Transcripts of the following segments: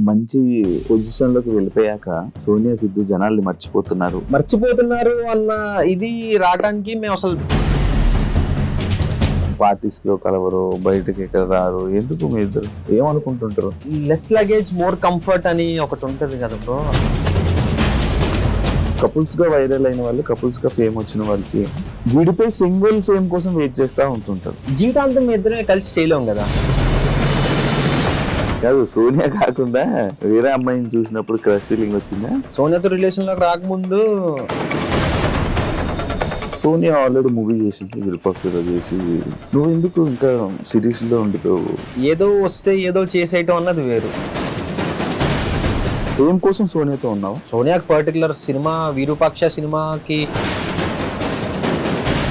మంచి పొజిషన్ లోకి వెళ్ళిపోయాక సోనియా సిద్ధు జనాల్ని మర్చిపోతున్నారు అన్న ఇది రావడానికి మేము అసలు పార్టీస్ లో కలవరు, బయటకి ఎక్కడ రారు. ఎందుకు మీ ఇద్దరు ఏమనుకుంటుంటారు? లెస్ లగేజ్ మోర్ కంఫర్ట్ అని ఒకటి ఉంటది కదా బ్రో. కపుల్స్ గా వైరల్ అయిన వాళ్ళు, కపుల్స్ గా ఫేమ్ వచ్చిన వాళ్ళకి విడిపోయి సింగిల్ ఫేమ్ కోసం వెయిట్ చేస్తా ఉంటుంటారు. జీవితాంతం మీ ఇద్దరే కలిసి చేయలేం కదా. కాదు, సోనియా కాకుండా వేరే అమ్మాయిని చూసినప్పుడు క్రష్ ఫీలింగ్ వచ్చిందా? సోనియాతో రిలేషన్ లోకి రాకముందు సోనియా ఆల్రెడీ మూవీ చేసింది, విరుపక్షలో చేసి, నువ్వు ఎందుకు ఇంకా సిరీస్ లో ఉండిపోవు? ఏదో వస్తే ఏదో చేసేయటం అన్నది వేరు. ఫేమ్ కోసం సోనియాతో ఉన్నావు? సోనియాకి పర్టికులర్ సినిమా విరూపాక్ష సినిమాకి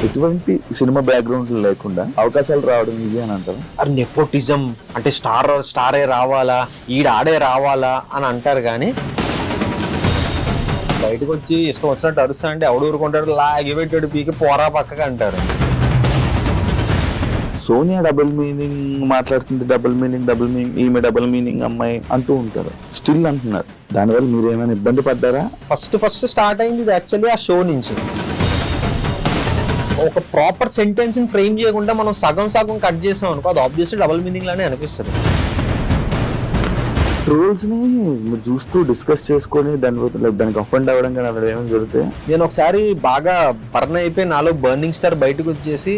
ఎటువంటి సినిమా బ్యాక్గ్రౌండ్ లేకుండా అవకాశాలు రావడం ఈజీ అని అంటారు. అది నెపోటిజం అంటే స్టారే రావాలా, ఆడే రావాలా అని అంటారు. కానీ బయటకు వచ్చి ఇష్టం వచ్చినట్టు అరుస్తా అంటే ఎవడు ఊరుకుంటాడు, లాగి పెట్టాడు పీకి పోరా పక్కగా అంటారు. సోనియా డబుల్ మీనింగ్ మాట్లాడుతుంది, డబుల్ మీనింగ్, ఈమె డబుల్ మీనింగ్ అమ్మాయి అంటూ ఉంటారు, స్టిల్ అంటున్నారు. దానివల్ల మీరు ఏమైనా ఇబ్బంది పడ్డారా? ఫస్ట్ స్టార్ట్ అయింది ఇది యాక్చువల్లీ ఆ షో నుంచి. ఒక ప్రాపర్ సెంటెన్స్ ని ఫ్రేమ్ చేయకుండా మనం సగం కట్ చేసాం అనుకో, అది ఆబ్వియస్లీ డబుల్ మీనింగ్ లానే అనిపిస్తుంది. ట్రోల్స్ ని మీరు చూస్తూ డిస్కస్ చేసుకొని దానికి అఫెండ్ అవ్వడం కానీ అలా ఏమైనా జరిగితే? నేను ఒకసారి బాగా బర్న్ అయిపోయి నాలో బర్నింగ్ స్టార్ బయటకు వచ్చేసి,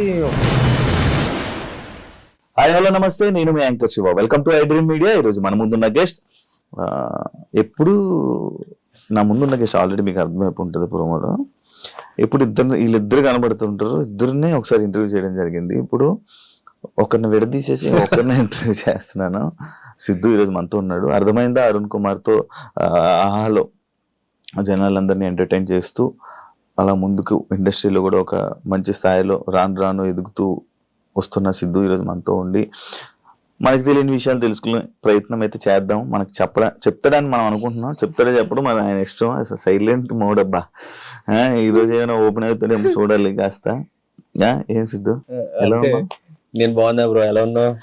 హాయ్ హలో నమస్తే, నేను మీ anchor Shiva, welcome to I dream media. ఈరోజు మన ముందున్న గెస్ట్, ఎప్పుడు నా ముందున్న గెస్ట్ ఆల్రెడీ మీకు అర్థమైపు ఉంటుంది ప్రోమోలో. ఎప్పుడు వీళ్ళిద్దరు కనబడుతుంటారు, ఇద్దరినే ఒకసారి ఇంటర్వ్యూ చేయడం జరిగింది. ఇప్పుడు ఒకరిని విడదీసేసి ఒకరిని ఇంటర్వ్యూ చేస్తున్నాను. సిద్ధు ఈరోజు మనతో ఉన్నాడు. అర్థమైందా? అరుణ్ కుమార్తో ఆహాలో జనాలందరినీ ఎంటర్టైన్ చేస్తూ అలా ముందుకు ఇండస్ట్రీలో కూడా ఒక మంచి స్థాయిలో రాను ఎదుగుతూ వస్తున్న సిద్ధు ఈరోజు మనతో ఉండి మనకి తెలియని విషయాలు తెలుసుకునే ప్రయత్నం అయితే చేద్దాం. మనకి చెప్తాడని మనం అనుకుంటున్నాం, చెప్పడం మన ఆయన ఇష్టం. సైలెంట్ మోడ్ అబ్బా. ఈరోజు ఏమైనా ఓపెన్ అవుతాడేమో చూడాలి కాస్త. ఏం సిద్ధు, ఎలా ఉన్నావు? నేను బాగున్నా బ్రో, ఎలా ఉన్నావు?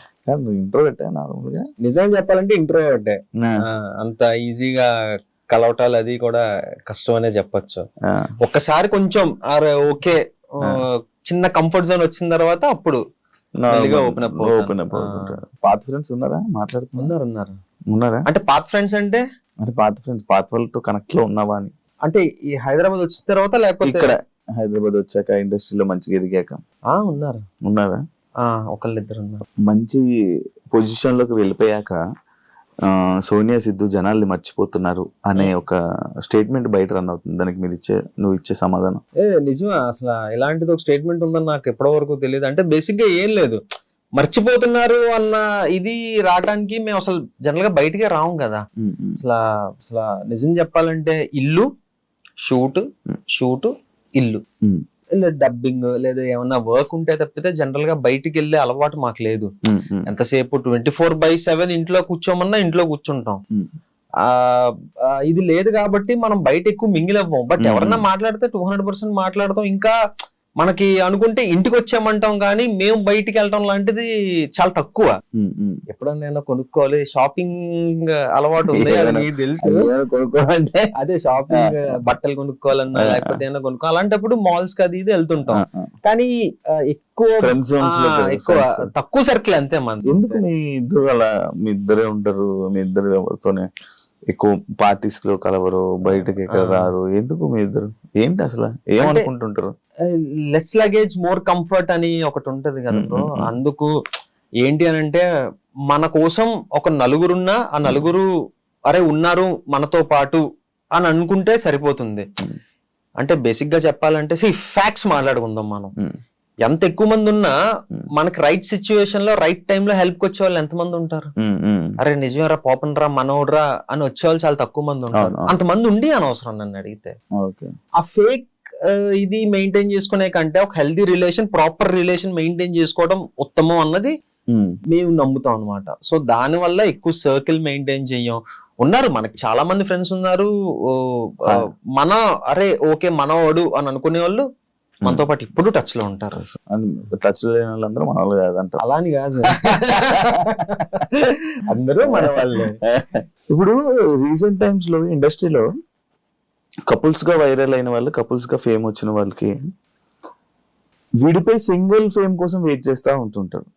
నువ్వు ఇంట్రో పెట్టా నార్మల్ గా? నిజంగా చెప్పాలంటే ఇంట్రో పెట్టే, అంత ఈజీగా కలవటాలు అది కూడా కష్టం అనే చెప్పచ్చు. ఒక్కసారి కొంచెం ఓకే చిన్న కంఫర్ట్ జోన్ వచ్చిన తర్వాత అప్పుడు ఓపెన్ అప్ అవుతుంటారు. పాత ఫ్రెండ్స్ ఉన్నారా? ఉన్నారా? అంటే పాత ఫ్రెండ్స్ అంటే పాత వాళ్ళతో కనెక్ట్ లో ఉన్నావా అని? అంటే ఈ హైదరాబాద్ వచ్చిన తర్వాత లేకపోతే ఇక్కడ హైదరాబాద్ వచ్చాక ఇండస్ట్రీలో మంచిగా ఎదిగాక? ఉన్నారా? ఒకళ్ళిద్దరు ఉన్నారు. మంచి పొజిషన్ లోకి వెళ్ళిపోయాక సోనియా సిద్ధు జనాల్ని మర్చిపోతున్నారు అనే ఒక స్టేట్మెంట్ బయట రన్ అవుతుంది. దానికి నువ్వు ఇచ్చే సమాధానం? నిజమే, అసలు ఇలాంటిది ఒక స్టేట్మెంట్ ఉందని నాకు ఎప్పటి వరకు తెలియదు. అంటే బేసిక్ గా ఏం లేదు, మర్చిపోతున్నారు అన్న ఇది రావడానికి మేము అసలు జనరల్ గా బయటకే రాము కదా. అసలు నిజం చెప్పాలంటే ఇల్లు షూట్ ఇల్లు, డబ్బింగ్ లేదా ఏమన్నా వర్క్ ఉంటే తప్పితే జనరల్ గా బయటికి వెళ్ళే అలవాటు మాకు లేదు. ఎంతసేపు 24/7 ఇంట్లో కూర్చోమన్నా ఇంట్లో కూర్చుంటాం. ఇది లేదు కాబట్టి మనం బయట ఎక్కువ మింగిల్ అవ్వం. బట్ ఎవరన్నా మాట్లాడితే 200% మాట్లాడతాం. ఇంకా మనకి అనుకుంటే ఇంటికి వచ్చామంటాం, కానీ మేము బయటికి వెళ్ళటం లాంటిది చాలా తక్కువ. ఎప్పుడన్నా నేను కొనుక్కోవాలి, షాపింగ్ అలవాటు ఉంది, అది మీకు తెలుసు. కొనుక్కోవాలంటే అదే షాపింగ్, బట్టలు కొనుక్కోవాలన్నా లేకపోతే ఏమైనా కొనుక్కో, అలాంటప్పుడు మాల్స్ కి అది ఇది వెళ్తుంటాం. కానీ ఎక్కువ తక్కువ సర్కిల్ అంతే మంది. ఎందుకు మీ ఇద్దరు అలా? మీ ఇద్దరే ఉంటారు, మీ ఇద్దరు ఎవరితోనే ఎక్కువ పార్టీస్ లో కలవరు, బయటకి ఎక్కడ రారు. ఎందుకు మీ ఇద్దరు? ఏంటి అసలు ఏమనుకుంటుంటారు? లెస్ లగేజ్ మోర్ కంఫర్ట్ అని ఒకటి ఉంటది కదా బ్రో. అందుకు ఏంటి అని అంటే, మన కోసం ఒక నలుగురున్నా ఆ నలుగురు అరే ఉన్నారు మనతో పాటు అని అనుకుంటే సరిపోతుంది. అంటే బేసిక్ గా చెప్పాలంటే ఫ్యాక్ట్స్ మాట్లాడుకుందాం. మనం ఎంత ఎక్కువ మంది ఉన్నా మనకి రైట్ సిచ్యువేషన్ లో రైట్ టైం లో హెల్ప్ వచ్చే వాళ్ళు ఎంతమంది ఉంటారు? అరే నిజమేరా, పాపన్ రా, మనోడ్రా అని వచ్చేవాళ్ళు చాలా తక్కువ మంది ఉంటారు. అంతమంది ఉండి అనవసరం నన్ను అడిగితే. ఆ ఫేక్ ఇది మెయింటైన్ చేసుకునే కంటే ఒక healthy relation, proper relation maintain చేసుకోవడం ఉత్తమం అన్నది మేము నమ్ముతాం అనమాట. సో దాని వల్ల ఎక్కువ సర్కిల్ మెయింటైన్ చెయ్యం. ఉన్నారు మనకి చాలా మంది ఫ్రెండ్స్ ఉన్నారు, అరే ఓకే మనవాడు అని అనుకునే వాళ్ళు మనతో పాటు ఇప్పుడు టచ్ లో ఉంటారు. టచ్ లేని వాళ్ళందరూ మన వాళ్ళు కాదంట. అలా అని కాదు, అందరూ మన వాళ్ళే. ఇప్పుడు రీసెంట్ టైమ్స్ లో ఇండస్ట్రీలో కపుల్స్ గా వైరల్ అయిన వాళ్ళు, కపుల్స్ గా ఫేమ్ వచ్చిన వాళ్ళకి విడిపోయి సింగిల్ ఫేమ్ కోసం వెయిట్ చేస్తా ఉంటుంటారు.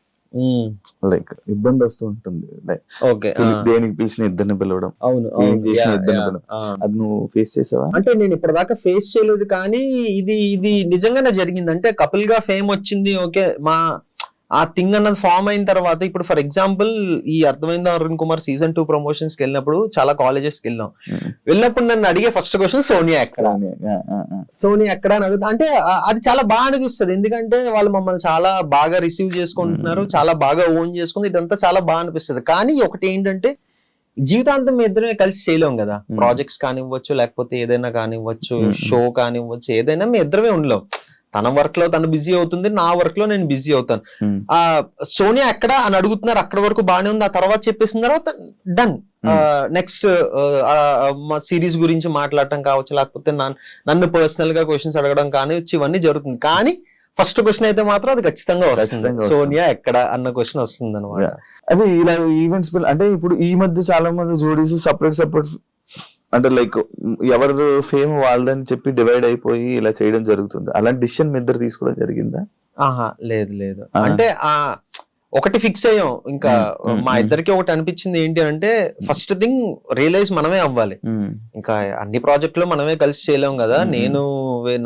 లైక్ ఇబ్బంది వస్తూ ఉంటుంది. లైక్ ఓకే, దేనికి పిలిచిన ఇద్దరిని పిలవడం, అవును ఏం చేసిన ఇద్దరిని పిలవడం, అది నువ్వు ఫేస్ చేసావా? అంటే నేను ఇప్పటిదాకా ఫేస్ చేయలేదు, కానీ ఇది నిజంగానే జరిగింది. అంటే కపుల్ గా ఫేమ్ వచ్చింది, ఓకే, ఆ థింగ్ అన్నది ఫామ్ అయిన తర్వాత, ఇప్పుడు ఫర్ ఎగ్జాంపుల్ ఈ అర్థమైందా అరుణ్ కుమార్ సీజన్ 2 ప్రమోషన్స్ కి వెళ్ళినప్పుడు చాలా కాలేజెస్ కి వెళ్ళినప్పుడు నన్ను అడిగే ఫస్ట్ క్వశ్చన్ సోనియా ఎక్కడ, సోనియా ఎక్కడ అని అడుగుతా. అంటే అది చాలా బాగా అనిపిస్తుంది, ఎందుకంటే వాళ్ళు మమ్మల్ని చాలా బాగా రిసీవ్ చేసుకుంటున్నారు, చాలా బాగా ఓన్ చేసుకుంది, ఇదంతా చాలా బాగా అనిపిస్తుంది. కానీ ఒకటి ఏంటంటే జీవితాంతం మీ ఇద్దరమే కలిసి చేయలేం కదా. ప్రాజెక్ట్స్ కానివ్వచ్చు, లేకపోతే ఏదైనా కానివ్వచ్చు, షో కానివ్వచ్చు, ఏదైనా మీ ఇద్దరమే ఉండలేం. తన వర్క్ లో తను బిజీ అవుతుంది, నా వర్క్ లో నేను బిజీ అవుతాను. సోనియా ఎక్కడ అని అడుగుతున్నారు, అక్కడ వరకు బాగానే ఉంది. ఆ తర్వాత చెప్పేసిన తర్వాత డన్. నెక్స్ట్ సిరీస్ గురించి మాట్లాడటం కావచ్చు, లేకపోతే నన్ను పర్సనల్ గా క్వశ్చన్స్ అడగడం కానివచ్చు, ఇవన్నీ జరుగుతుంది. కానీ ఫస్ట్ క్వశ్చన్ అయితే మాత్రం అది ఖచ్చితంగా వస్తుంది, సోనియా ఎక్కడ అన్న క్వశ్చన్ వస్తుంది అనమాట. అదే ఇలా ఈవెంట్స్ అంటే ఇప్పుడు ఈ మధ్య చాలా మంది జోడీస్ సపరేట్ అంటే లైక్ ఎవరు ఫేమ్ వాళ్ళదని చెప్పి డివైడ్ అయిపోయి ఇలా చేయడం జరుగుతుంది. అలాంటి డిసిషన్ మీ ఇద్దరు తీసుకోవడం జరిగిందా? ఆహా, లేదు. అంటే ఒకటి ఫిక్స్ అయ్యాం. ఇంకా మా ఇద్దరికి ఒకటి అనిపించింది ఏంటి అంటే, ఫస్ట్ థింగ్ రియలైజ్ మనమే అవ్వాలి. ఇంకా అన్ని ప్రాజెక్టులు మనమే కలిసి చేయలేం కదా. నేను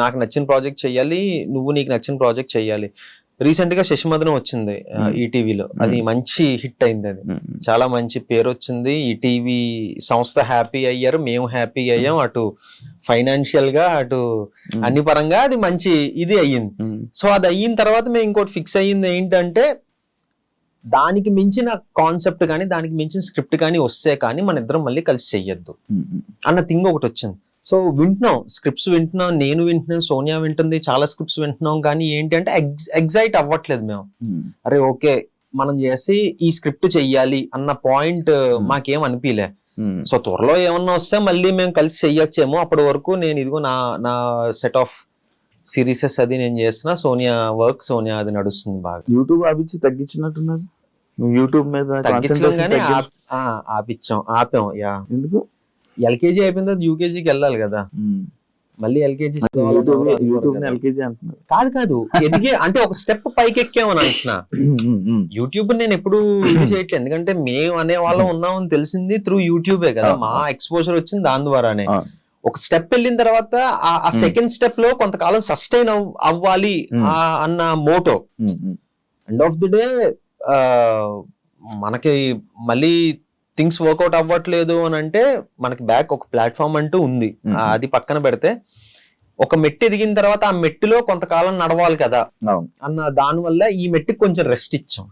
నాకు నచ్చిన ప్రాజెక్ట్ చెయ్యాలి, నువ్వు నీకు నచ్చిన ప్రాజెక్ట్ చెయ్యాలి. రీసెంట్ గా శశిమదనం వచ్చింది ఈటీవీలో, అది మంచి హిట్ అయింది, అది చాలా మంచి పేరు వచ్చింది. ఈటీవీ సంస్థ హ్యాపీ అయ్యారు, మేము హ్యాపీ అయ్యాం, అటు ఫైనాన్షియల్ గా అటు అన్ని పరంగా అది మంచి ఇది అయ్యింది. సో అది అయిన తర్వాత మేము ఇంకోటి ఫిక్స్ అయ్యింది ఏంటంటే, దానికి మించిన కాన్సెప్ట్ కానీ దానికి మించిన స్క్రిప్ట్ కానీ వస్తే కానీ మన ఇద్దరం మళ్ళీ కలిసి చెయ్యొద్దు అన్న థింగ్ ఒకటి వచ్చింది. సో వింటున్నాం, స్క్రిప్ట్స్ వింటున్నాం, నేను వింటున్నాను, సోనియా వింటుంది, చాలా స్క్రిప్ట్స్ వింటున్నాం. కానీ ఏంటి అంటే ఎగ్జైట్ అవ్వట్లేదు మేము. అరే ఓకే మనం చేసి ఈ స్క్రిప్ట్ చెయ్యాలి అన్న పాయింట్ మాకేం అనిపించలే. సో త్వరలో ఏమన్నా వస్తే మళ్ళీ మేము కలిసి చెయ్యొచ్చేమో. అప్పటి వరకు నేను ఇదిగో నా సెట్ ఆఫ్ సిరీసెస్ అది నేను చేస్తున్నా, సోనియా వర్క్, సోనియా అది నడుస్తుంది బాగా. యూట్యూబ్ ఆపించి తగ్గించినట్టున్నారు, యూట్యూబ్ మీద ఆపాం. యా, ఎందుకు? ఎల్కేజీ అయిపోయిన తర్వాత యూకేజీకి వెళ్ళాలి కదా, మళ్ళీ ఎల్కేజీ కాదు ఎదిగే అంటే ఒక స్టెప్ పైకి ఎక్కామని అంటున్నా. యూట్యూబ్ నేను ఎప్పుడు ఇది చేయట్లేదు, ఎందుకంటే మేము అనే వాళ్ళం ఉన్నామని తెలిసింది త్రూ యూట్యూబే కదా. మా ఎక్స్పోజర్ వచ్చింది దాని ద్వారానే. ఒక స్టెప్ వెళ్ళిన తర్వాత ఆ సెకండ్ స్టెప్ లో కొంతకాలం సస్టైన్ అవ్వాలి అన్న motto. End of the day మనకి మళ్ళీ థింగ్స్ వర్కౌట్ అవ్వట్లేదు అని అంటే మనకి బ్యాక్ ఒక ప్లాట్ఫామ్ అంటూ ఉంది, అది పక్కన పెడితే ఒక మెట్టు ఎదిగిన తర్వాత ఆ మెట్టులో కొంతకాలం నడవాలి కదా అన్న దాని వల్ల ఈ మెట్టుకి కొంచెం రెస్ట్ ఇచ్చాం.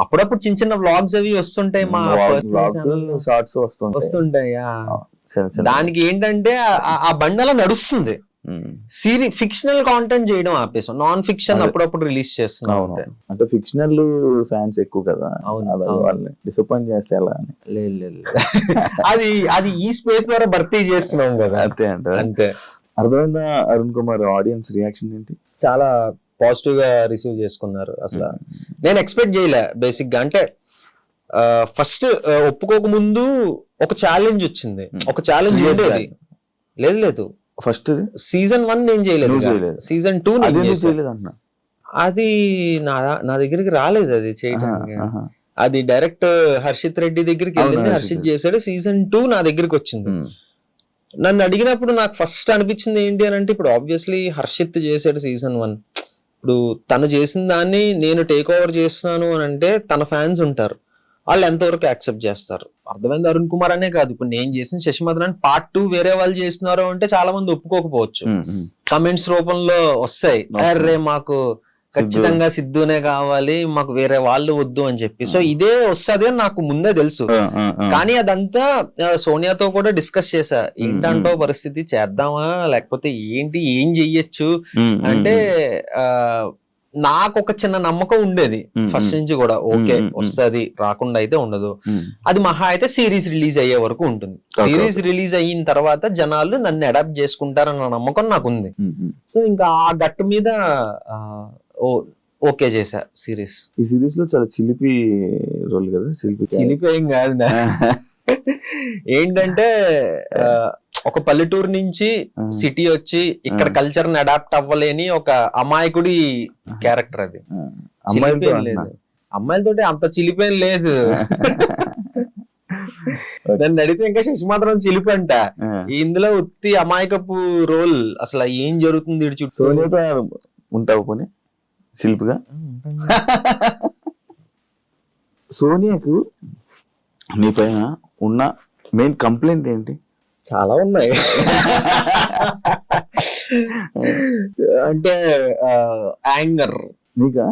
అప్పుడప్పుడు చిన్న చిన్న వ్లాగ్స్ అవి వస్తుంటాయి, మా షార్ట్స్ వస్తుంటాయి. దానికి ఏంటంటే ఆ బండలా నడుస్తుంది. ఫిక్షనల్ కాంటెంట్ చేయడం ఆపేసాం, నాన్ ఫిక్షన్ అప్పుడప్పుడు రిలీజ్ చేస్తున్నాం. అంటే ఫిక్షనల్ ఫ్యాన్స్ ఎక్కువ కదా, వాళ్ళని డిసప్పాయింట్ చేస్తే ఎలా అని. లేదు అది ఈ స్పేస్ ద్వారా భర్తీ చేస్తున్నాం కదా, అంతే. అర్థమైందా అరుణ్ కుమార్? ఆడియన్స్ రియాక్షన్ ఏంటి? చాలా పాజిటివ్ గా రిసీవ్ చేసుకున్నారు. అసలు నేను ఎక్స్పెక్ట్ చేయలే బేసిక్ గా. అంటే ఫస్ట్ ఒప్పుకోక ముందు ఒక ఛాలెంజ్ వచ్చింది, ఒక ఛాలెంజ్ ఉండేది. లేదు ఫస్ట్ సీజన్ 1 నేను చేయలేదు, సీజన్ 2 అది నా దగ్గరికి రాలేదు అది చేయడానికి. అది డైరెక్ట్ హర్షిత్ రెడ్డి దగ్గరికి వెళ్ళింది, హర్షిత్ చేశాడు. సీజన్ 2 నా దగ్గరికి వచ్చింది. నన్ను అడిగినప్పుడు నాకు ఫస్ట్ అనిపించింది ఏంటి అని అంటే, ఇప్పుడు ఆబ్వియస్లీ హర్షిత్ చేశాడు సీజన్ 1, ఇప్పుడు తను చేసిన దాన్ని నేను టేక్ ఓవర్ చేస్తున్నాను అని అంటే తన ఫ్యాన్స్ ఉంటారు, వాళ్ళు ఎంతవరకు యాక్సెప్ట్ చేస్తారు. అర్థమైంది అరుణ్ కుమార్ అనే కాదు, ఇప్పుడు నేను చేసిన శశిమదనం పార్ట్ 2 వేరే వాళ్ళు చేస్తున్నారు అంటే చాలా మంది ఒప్పుకోకపోవచ్చు, కమెంట్స్ రూపంలో వస్తాయి, అరే మాకు ఖచ్చితంగా సిద్ధునే కావాలి, మాకు వేరే వాళ్ళు వద్దు అని చెప్పి. సో ఇదే వస్తుంది అని నాకు ముందే తెలుసు. కానీ అదంతా సోనియాతో కూడా డిస్కస్ చేశా, ఏంటంటో పరిస్థితి, చేద్దామా లేకపోతే ఏంటి, ఏం చెయ్యొచ్చు అంటే నాకు ఒక చిన్న నమ్మకం ఉండేది ఫస్ట్ నుంచి కూడా, ఓకే వస్తది రాకుండా అయితే ఉండదు, అది మహా అయితే సిరీస్ రిలీజ్ అయ్యే వరకు ఉంటుంది. సిరీస్ రిలీజ్ అయిన తర్వాత జనాలు నన్ను అడాప్ట్ చేసుకుంటారన్న నమ్మకం నాకు ఉంది. సో ఇంకా ఆ గట్టు మీద ఓకే చేశా సిరీస్. ఈ సిరీస్ లో చాలా చిలిపి రోల్ కదా, చిలిపి ఏం కాదు. ఏంటంటే ఒక పల్లెటూరు నుంచి సిటీ వచ్చి ఇక్కడ కల్చర్ ని అడాప్ట్ అవ్వలేని ఒక అమాయకుడి క్యారెక్టర్ అది. లేదు అమ్మాయిలతోటి అంత చిలిపేం లేదు. నన్ను అడిగితే ఇంకా శశి మాత్రం చిలిపి అంట. ఇందులో ఉత్తి అమాయకపు రోల్, అసలు ఏం జరుగుతుంది ఇటు చుట్టూ. సోనియాతో ఉంటావు పోనీ చిలిపిగా? సోనియాకు నీ పైన ఉన్న మెయిన్ కంప్లైంట్ ఏంటి? చాలా ఉన్నాయి. అంటే యాంగర్, నీకా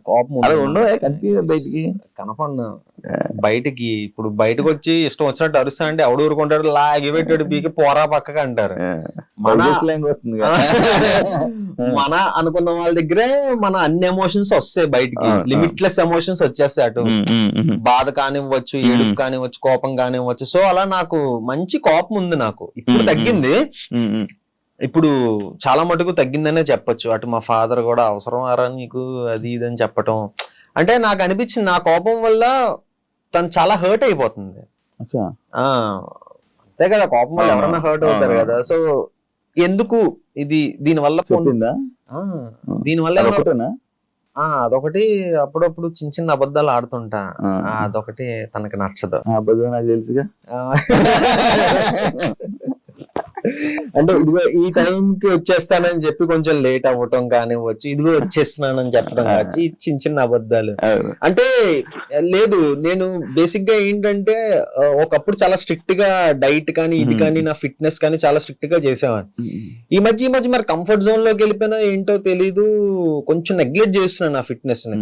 కోపం ఉండవు కనిపి బయటికి కనపడిన బయటికి. ఇప్పుడు బయటకు వచ్చి ఇష్టం వచ్చినట్టు అరుస్తా అంటే ఎవడు ఊరుకుంటాడు, లాగి పెట్టాడు పీకి పోరా పక్కగా అంటారు. మన అనుకున్న వాళ్ళ దగ్గరే మన అన్ని ఎమోషన్స్ వస్తాయి బయటికి, లిమిట్లెస్ ఎమోషన్స్ వచ్చేస్తాయి. అటు బాధ కానివ్వచ్చు, ఏడుపు కానివ్వచ్చు, కోపం కానివ్వచ్చు. సో అలా నాకు మంచి కోపం ఉంది. నాకు ఇప్పుడు తగ్గింది, ఇప్పుడు చాలా మటుకు తగ్గిందనే చెప్పొచ్చు. అటు మా ఫాదర్ కూడా అవసరం ఆరా నీకు అది ఇది అని చెప్పటం. అంటే నాకు అనిపించింది నా కోపం వల్ల తను చాలా హర్ట్ అయిపోతుంది. అంతే కదా, కోపం వల్ల ఎవరైనా హర్ట్ అవుతారు కదా. సో ఎందుకు ఇది దీనివల్ల అదొకటి అప్పుడప్పుడు చిన్న చిన్న అబద్ధాలు ఆడుతుంటా. అదొకటి తనకి నచ్చదు. అబద్ధం నాకు తెలుసుగా. అంటే ఇదిగో ఈ టైంకి వచ్చేస్తానని చెప్పి కొంచెం లేట్ అవ్వటం కానివ్వచ్చు, ఇదిగో వచ్చేస్తున్నానని చెప్పడం కావచ్చు, చిన్న చిన్న అబద్ధాలు. అంటే లేదు, నేను బేసిక్ గా ఏంటంటే ఒకప్పుడు చాలా స్ట్రిక్ట్ గా డైట్ కానీ ఇది కానీ నా ఫిట్నెస్ కానీ చాలా స్ట్రిక్ట్ గా చేసేవాడిని. ఈ మధ్య మరి కంఫర్ట్ జోన్ లోకి వెళ్ళిపోయినా ఏంటో తెలీదు, కొంచెం నెగ్లెక్ట్ చేస్తున్నాను నా ఫిట్నెస్ ని.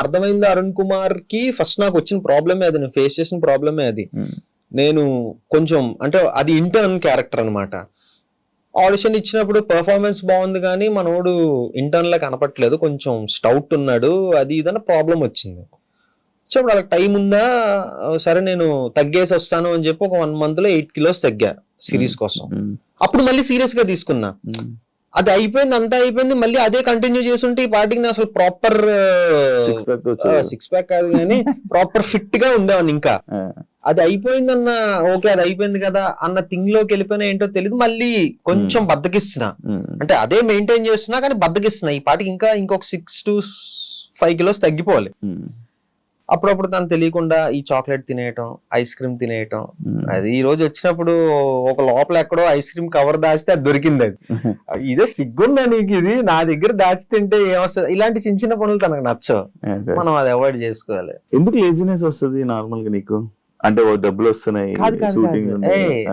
అర్థమైంది. అరుణ్ కుమార్ కి ఫస్ట్ నాకు వచ్చిన ప్రాబ్లమే అది, నేను ఫేస్ చేసిన ప్రాబ్లమే అది. నేను కొంచెం అంటే అది ఇంటర్న్ క్యారెక్టర్ అనమాట. ఆడిషన్ ఇచ్చినప్పుడు పర్ఫార్మెన్స్ బాగుంది కానీ మనోడు ఇంటర్న్ లా కనపట్లేదు, కొంచెం స్టౌట్ ఉన్నాడు, అది ఇదన్న ప్రాబ్లం వచ్చింది. సో ఇప్పుడు అలా టైం ఉందా, సరే నేను తగ్గేసి వస్తాను అని చెప్పి ఒక 1 month లో 8 kilos తగ్గా సిరీస్ కోసం. అప్పుడు మళ్ళీ సీరియస్ గా తీసుకున్నా. అది అయిపోయింది, అంతా అయిపోయింది, మళ్ళీ అదే కంటిన్యూ చేస్తుంటే ఈ పార్టీకి అసలు ప్రాపర్ 6 pack కాదు కానీ ప్రాపర్ ఫిట్ గా ఉండేవాడిని. ఇంకా అది అయిపోయిందన్న ఓకే అది అయిపోయింది కదా అన్న థింగ్ లోకి వెళ్ళిపోయినా ఏంటో తెలియదు, మళ్ళీ కొంచెం బద్దకిస్తున్నా. అంటే అదే మెయింటైన్ చేస్తున్నా కానీ బద్దకిస్తున్నా. ఈ పాటికి ఇంకా ఇంకొక 6 to 5 kilos తగ్గిపోవాలి. అప్పుడప్పుడు తను తెలియకుండా ఈ చాక్లెట్ తినేయటం, ఐస్ క్రీమ్ తినేయటం. అది ఈ రోజు వచ్చినప్పుడు ఒక లోపల ఎక్కడో ఐస్ క్రీమ్ కవర్ దాచితే అది దొరికింది. అది ఇదే సిగ్గుందా నీకు, ఇది నా దగ్గర దాచి తింటే ఏమొస్తుంది? ఇలాంటి చిన్న చిన్న పనులు తనకు నచ్చవు, మనం అది అవాయిడ్ చేసుకోవాలి. ఎందుకు లేజినెస్ వస్తుంది నార్మల్ గా నీకు? అంటే డబ్బులు వస్తున్నాయి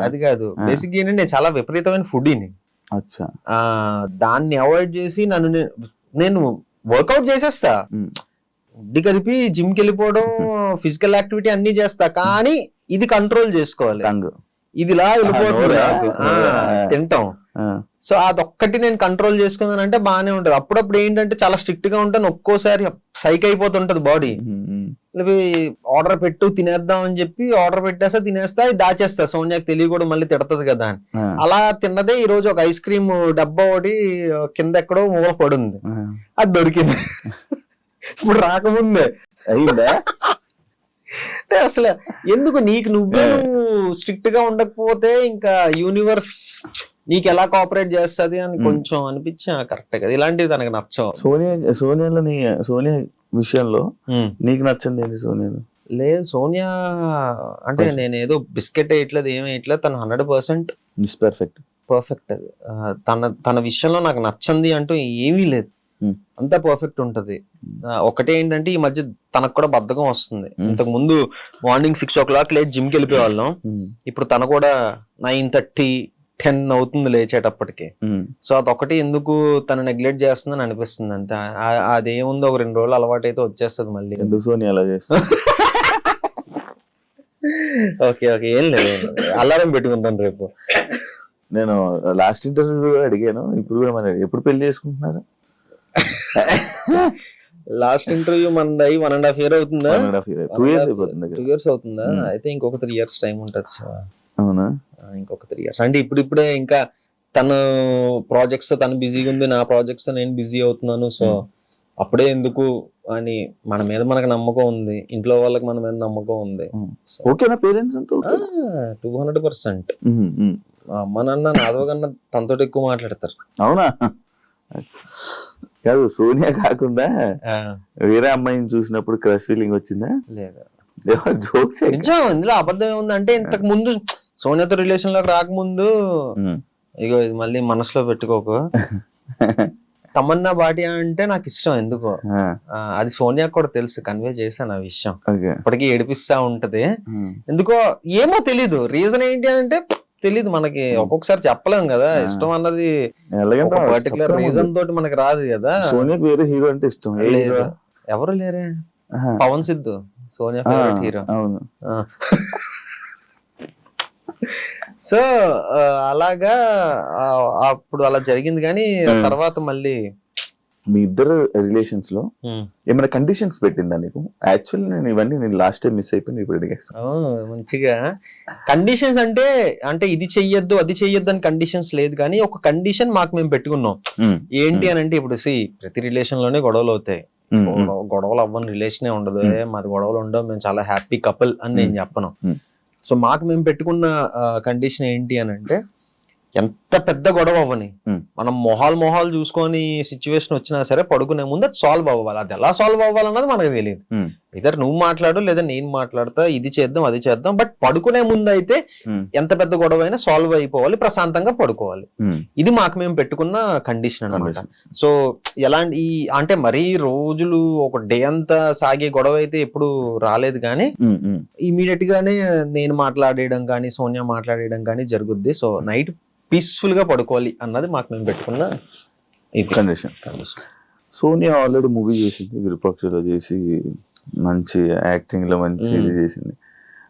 అది కాదు. బేసిక్ ఏంటంటే నేను చాలా విపరీతమైన ఫుడీని. దాన్ని అవాయిడ్ చేసి నేను వర్కౌట్ చేసేస్తా, ఉడ్డి కలిపి జిమ్ కి వెళ్ళిపోవడం, ఫిజికల్ యాక్టివిటీ అన్ని చేస్తా, కానీ ఇది కంట్రోల్ చేసుకోవాలి. ఇది ఇలా వెళ్ళిపోతుంది తింటాం. సో అదొక్కటి నేను కంట్రోల్ చేసుకున్నానంటే బాగానే ఉంటది. అప్పుడప్పుడు ఏంటంటే చాలా స్ట్రిక్ట్ గా ఉంటాను, ఒక్కోసారి సైక్ అయిపోతుంటది బాడీ. ఆర్డర్ పెట్టు తినేద్దాం అని చెప్పి ఆర్డర్ పెట్టేస్తా, తినేస్తా, దాచేస్తా, సోనియాకి తెలియకూడదు మళ్ళీ తిడతది కదా అని. అలా తిన్నదే ఈ రోజు ఒక ఐస్ క్రీమ్ డబ్బా ఒకటి కింద ఎక్కడో మూల పడుంది, అది దొరికింది. ఇప్పుడు రాకముందే అయిందా? అంటే అసలు ఎందుకు నువ్వు స్ట్రిక్ట్ గా ఉండకపోతే ఇంకా యూనివర్స్ నీకు ఎలా కోఆపరేట్ చేస్తుంది అని కొంచెం అనిపించా. కరెక్ట్ కదా, ఇలాంటివి తనకు నచ్చవు. సోనియా విషయంలో నీకు నచ్చింది ఏంటి? సోనియాలో లేదు, సోనియా అంటే నేను ఏదో బిస్కెట్ వేయట్లేదు, ఏమి వేయట్లేదు, తను 100% పర్ఫెక్ట్. అది తన విషయంలో నాకు నచ్చింది అంటూ ఏమీ లేదు, అంతా పర్ఫెక్ట్ ఉంటది. ఒకటే ఏంటంటే ఈ మధ్య తనకు కూడా బద్ధకం వస్తుంది. ఇంతకు ముందు మార్నింగ్ 6 o'clock లేచి జిమ్ కి వెళ్ళిపోయేవాళ్ళం, ఇప్పుడు తను కూడా 9:30, 10 అవుతుంది లేచేటప్పటికి. సో అదొకటి ఎందుకు తను నెగ్లెక్ట్ చేస్తుందని అనిపిస్తుంది అంతే. అదేముంది, ఒక 2 రోజులు అలవాటు అయితే వచ్చేస్తుంది మళ్ళీ. ఎందుకు సోనియా అలా చేస్తా? ఓకే ఏం లేదు, అలారం పెట్టుకుంటాను రేపు. నేను లాస్ట్ ఇంటర్వ్యూ అడిగాను, ఇప్పుడు కూడా మరి ఎప్పుడు పెళ్లి చేసుకుంటున్నారు? లాస్ట్ ఇంటర్వ్యూ మనది 1.5 year అవుతుందా? 1.5 year 2 years అయిపోతుంది 2 years అవుతుందా? అయితే ఇంకొక 3 years టైం ఉంటుంది శివ. అవునా? ఇంకొక 3 years అంటే ఇప్పుడిప్పుడే ఇంకా తను ప్రాజెక్ట్స్ తను బిజీగా ఉంది, నా ప్రాజెక్ట్స్ నేను బిజీ అవుతున్నాను. సో అప్పుడే ఎందుకు అని మన మీద మనకు నమ్మకం ఉంది, ఇంట్లో వాళ్ళకి మన మీద నమ్మకం ఉంది. ఓకేనా పేరెంట్స్ అంతా? 200%. మా అమ్మ నాన్న నాదో కన్నా తనతో ఎక్కువ మాట్లాడతారు. అవునా? కాదు, సోనియా కాకుండా వేరే అమ్మాయిని చూసినప్పుడు క్రష్ ఫీలింగ్ వచ్చిందా? లేదా? జోక్స్ నిజం, ఇందులో అబద్ధం ఏముంది అంటే ఇంతకు ముందు సోనియాతో రిలేషన్ లోకి రాకముందు, ఇగో ఇది మళ్ళీ మనసులో పెట్టుకోకు, తమన్నా భాటియా అంటే నాకు ఇష్టం ఎందుకో. అది సోనియా కూడా తెలుసు, కన్వే చేశాను ఆ విషయం. ఇప్పటికీ ఏడిపిస్తా ఉంటది ఎందుకో, ఏమో తెలీదు. రీజన్ ఏంటి అంటే తెలీదు మనకి, ఒక్కొక్కసారి చెప్పలేం కదా. ఇష్టం అన్నది పర్టికులర్ రీజన్ తోటి మనకి రాదు కదా. సోనియాకి వేరే హీరో అంటే ఇష్టం లేదు, ఎవరు లేరే. Pawan Sidhu Sonia favourite hero. అవును. సో అలాగా అప్పుడు అలా జరిగింది. కానీ తర్వాత మళ్ళీ మీ ఇద్దరు రిలేషన్స్ లో ఏమైనా కండిషన్స్ పెట్టిందా నీకు? యాక్చువల్లీ నేను ఇవన్నీ లాస్ట్ టైం మిస్ అయిపోయి ఇప్పుడు అడిగేస్తాను. మంచిగా కండిషన్స్ అంటే ఇది చెయ్యొద్దు అది చెయ్యొద్దు అని కండిషన్స్ లేదు, కానీ ఒక కండిషన్ మాకు మేము పెట్టుకున్నాం. ఏంటి అని అంటే, ఇప్పుడు ప్రతి రిలేషన్ లోనే గొడవలు అవుతాయి. గొడవలు అవ్వని రిలేషనే ఉండదు. మాది గొడవలు ఉండవు, మేము చాలా హ్యాపీ కపుల్ అని నేను చెప్పను. సో మాకు మేము పెట్టుకున్న కండిషన్ ఏంటి అని అంటే, ఎంత పెద్ద గొడవ అవ్వని, మనం మొహాలు చూసుకొని సిచ్యువేషన్ వచ్చినా సరే పడుకునే ముందు అది సాల్వ్ అవ్వాలి. అది ఎలా సాల్వ్ అవ్వాలన్నది మనకు తెలియదు. ఇద్దరు నువ్వు మాట్లాడు లేదా నేను మాట్లాడతా, ఇది చేద్దాం అది చేద్దాం, బట్ పడుకునే ముందు అయితే ఎంత పెద్ద గొడవ అయినా సాల్వ్ అయిపోవాలి, ప్రశాంతంగా పడుకోవాలి. ఇది మాకు మేము పెట్టుకున్న కండిషన్ అన్నమాట. సో ఎలాంటి అంటే మరీ రోజులు ఒక డే అంతా సాగే గొడవ అయితే ఎప్పుడు రాలేదు, కానీ ఇమీడియట్ గానే నేను మాట్లాడేయడం కానీ సోనియా మాట్లాడేయడం కానీ జరుగుద్ది. సో నైట్ పీస్ఫుల్ గా పడుకోవాలి అన్నది మాకు మేము పెట్టుకున్న కండిషన్. సోనియా ఆల్రెడీ మూవీ చేసింది, విరూపాక్షలో చేసి మంచి యాక్టింగ్ లో మంచి ఇది చేసింది.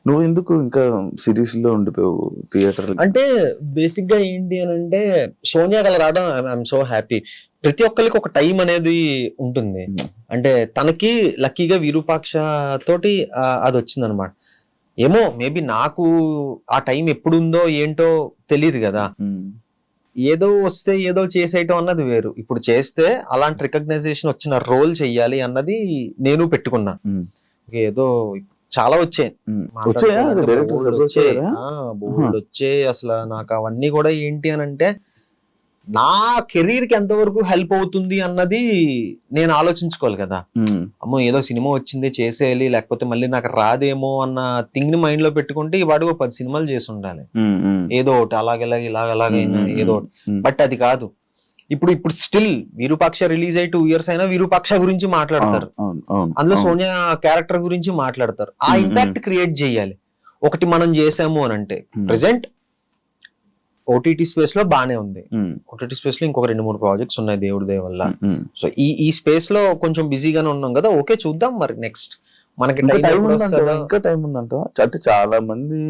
నువ్వు ఎందుకు ఇంకా సిరీస్ లో ఉండిపోయావు థియేటర్? అంటే బేసిక్ గా ఏంటి అని అంటే, సోనియా గల రావడం ఐఎమ్ సో హ్యాపీ. ప్రతి ఒక్కరికి ఒక టైం అనేది ఉంటుంది. అంటే తనకి లక్కీగా విరూపాక్ష తోటి అది వచ్చింది అనమాట. ఏమో మేబీ నాకు ఆ టైం ఎప్పుడుందో ఏంటో తెలియదు కదా. ఏదో వస్తే ఏదో చేసేయటం అన్నది వేరు. ఇప్పుడు చేస్తే అలాంటి రికగ్నైజేషన్ వచ్చిన రోల్ చెయ్యాలి అన్నది నేను పెట్టుకున్నా. ఏదో చాలా వచ్చాయి, బోల్డ్ వచ్చాయి. అసలు నాకు అవన్నీ కూడా ఏంటి అని అంటే, నా కెరీర్ కి ఎంతవరకు హెల్ప్ అవుతుంది అన్నది నేను ఆలోచించుకోవాలి కదా. అమ్మో ఏదో సినిమా వచ్చింది చేసేయాలి, లేకపోతే మళ్ళీ నాకు రాదేమో అన్న థింగ్ ని మైండ్ లో పెట్టుకుంటే ఇవాడు 10 సినిమాలు చేసి ఉండాలి, ఏదో ఒకటి అలాగైనా ఏదో ఒకటి. బట్ అది కాదు. ఇప్పుడు స్టిల్ విరూపాక్ష రిలీజ్ అయ్యి 2 years అయినా విరూపాక్ష గురించి మాట్లాడతారు, అందులో సోనియా క్యారెక్టర్ గురించి మాట్లాడతారు. ఆ ఇంపాక్ట్ క్రియేట్ చేయాలి. ఒకటి మనం చేసాము అని అంటే, ప్రెసెంట్ ఓటీటీ స్పేస్ లో బానే ఉంది. ఓటీటీ స్పేస్ లో ఇంకొక 2-3 ప్రాజెక్ట్స్ ఉన్నాయి దేవుడి దయ వల్ల. సో ఈ స్పేస్ లో కొంచెం బిజీగానే ఉన్నాం కదా. ఓకే చూద్దాం మరి నెక్స్ట్ మనకి ఇంకా టైం ఉందంట. అంటే చాలా మంది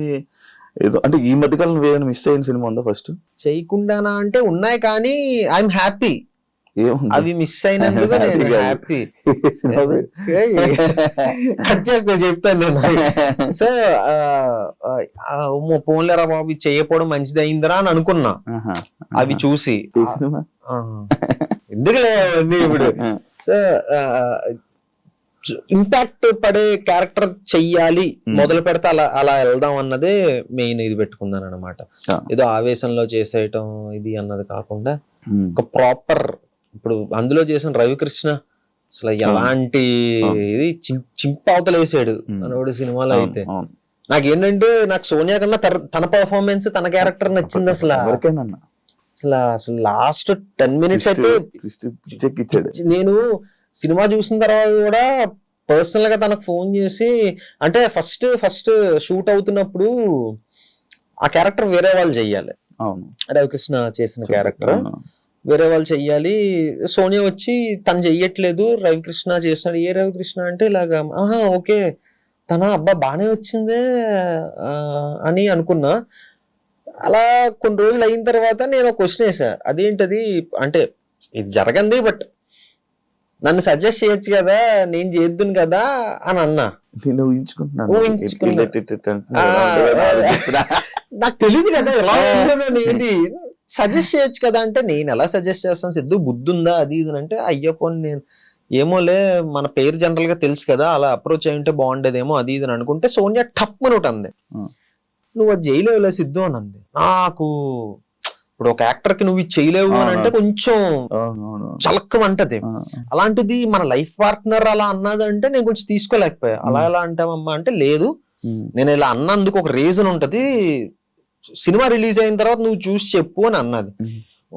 ఏదో అంటే ఈ మధ్యకాలం ఏదైనా మిస్ అయిన సినిమా ఉందా? ఫస్ట్ చేయకుండానా అంటే ఉన్నాయి, కానీ ఐఎమ్ హ్యాపీ. అవి మిస్ అయినందుకు నేను హ్యాపీ. కట్ చేస్తే చెప్తాను నేను. సో పోన్లేరా బాబు చేయకపోవడం మంచిది అయిందిరా అని అనుకున్నా అవి చూసి. ఎందుకులే ఇప్పుడు. సో ఇంపాక్ట్ పడే క్యారెక్టర్ చెయ్యాలి, మొదలు పెడితే అలా వెళ్దాం అన్నదే మెయిన్ ఇది పెట్టుకున్నాను అనమాట. ఏదో ఆవేశంలో చేసేయటం ఇది అన్నది కాకుండా ఒక ప్రాపర్. ఇప్పుడు అందులో చేసిన రవికృష్ణ అసలు ఎలాంటి ఇది చింపవతలేసాడు అనోడి సినిమాలో అయితే. నాకేంటంటే నాకు సోనియా కన్నా తన పర్ఫార్మెన్స్ తన క్యారెక్టర్ నచ్చింది. అసలు లాస్ట్ 10 minutes అయితే నేను సినిమా చూసిన తర్వాత కూడా పర్సనల్ గా తనకు ఫోన్ చేసి, అంటే ఫస్ట్ షూట్ అవుతున్నప్పుడు ఆ క్యారెక్టర్ వేరే వాళ్ళు చెయ్యాలి, రవికృష్ణ చేసిన క్యారెక్టర్ వేరే వాళ్ళు చెయ్యాలి. సోనియా వచ్చి తను చెయ్యట్లేదు, రవికృష్ణ చేస్తున్నాడు. ఏ రవికృష్ణ అంటే ఇలాగా, ఓకే తన అబ్బా బానే వచ్చిందే అని అనుకున్నా. అలా కొన్ని రోజులు అయిన తర్వాత నేను ఒక క్వశ్చన్ వేసా, అదేంటది అంటే ఇది జరగంది బట్ నన్ను సజెస్ట్ చేయొచ్చు కదా, నేను చేద్దును కదా అని అన్నా. నేను ఊహించుకుంటున్నాను. ఊహించుకున్నా. ఇట్లా ఆలోచిస్తున్నా. నాకు తెలియదు కదా ఎలా ఉంటుందని. ఏంటి సజెస్ట్ చేయొచ్చు కదా అంటే, నేను ఎలా సజెస్ట్ చేస్తాను సిద్ధు, బుద్ధి ఉందా అది ఇది అని అంటే, అయ్యో పోనీ నేను ఏమోలే మన పేరు జనరల్ గా తెలుసు కదా, అలా అప్రోచ్ అయి ఉంటే బాగుండేదేమో అది ఇది అని అనుకుంటే సోనియా టప్ అని ఒకటి అంది, నువ్వు అది చేయలేవులే సిద్ధు అని అంది. నాకు ఇప్పుడు ఒక యాక్టర్ కి నువ్వు ఇది చేయలేవు అని అంటే కొంచెం చలక్కమంటది. అలాంటిది మన లైఫ్ పార్ట్నర్ అలా అన్నదంటే నేను కొంచెం తీసుకోలేకపోయా. అలా ఎలా అంటావమ్మా అంటే, లేదు నేను ఇలా అన్నందుకు ఒక రీజన్ ఉంటది, సినిమా రిలీజ్ అయిన తర్వాత నువ్వు చూసి చెప్పు అని అన్నది.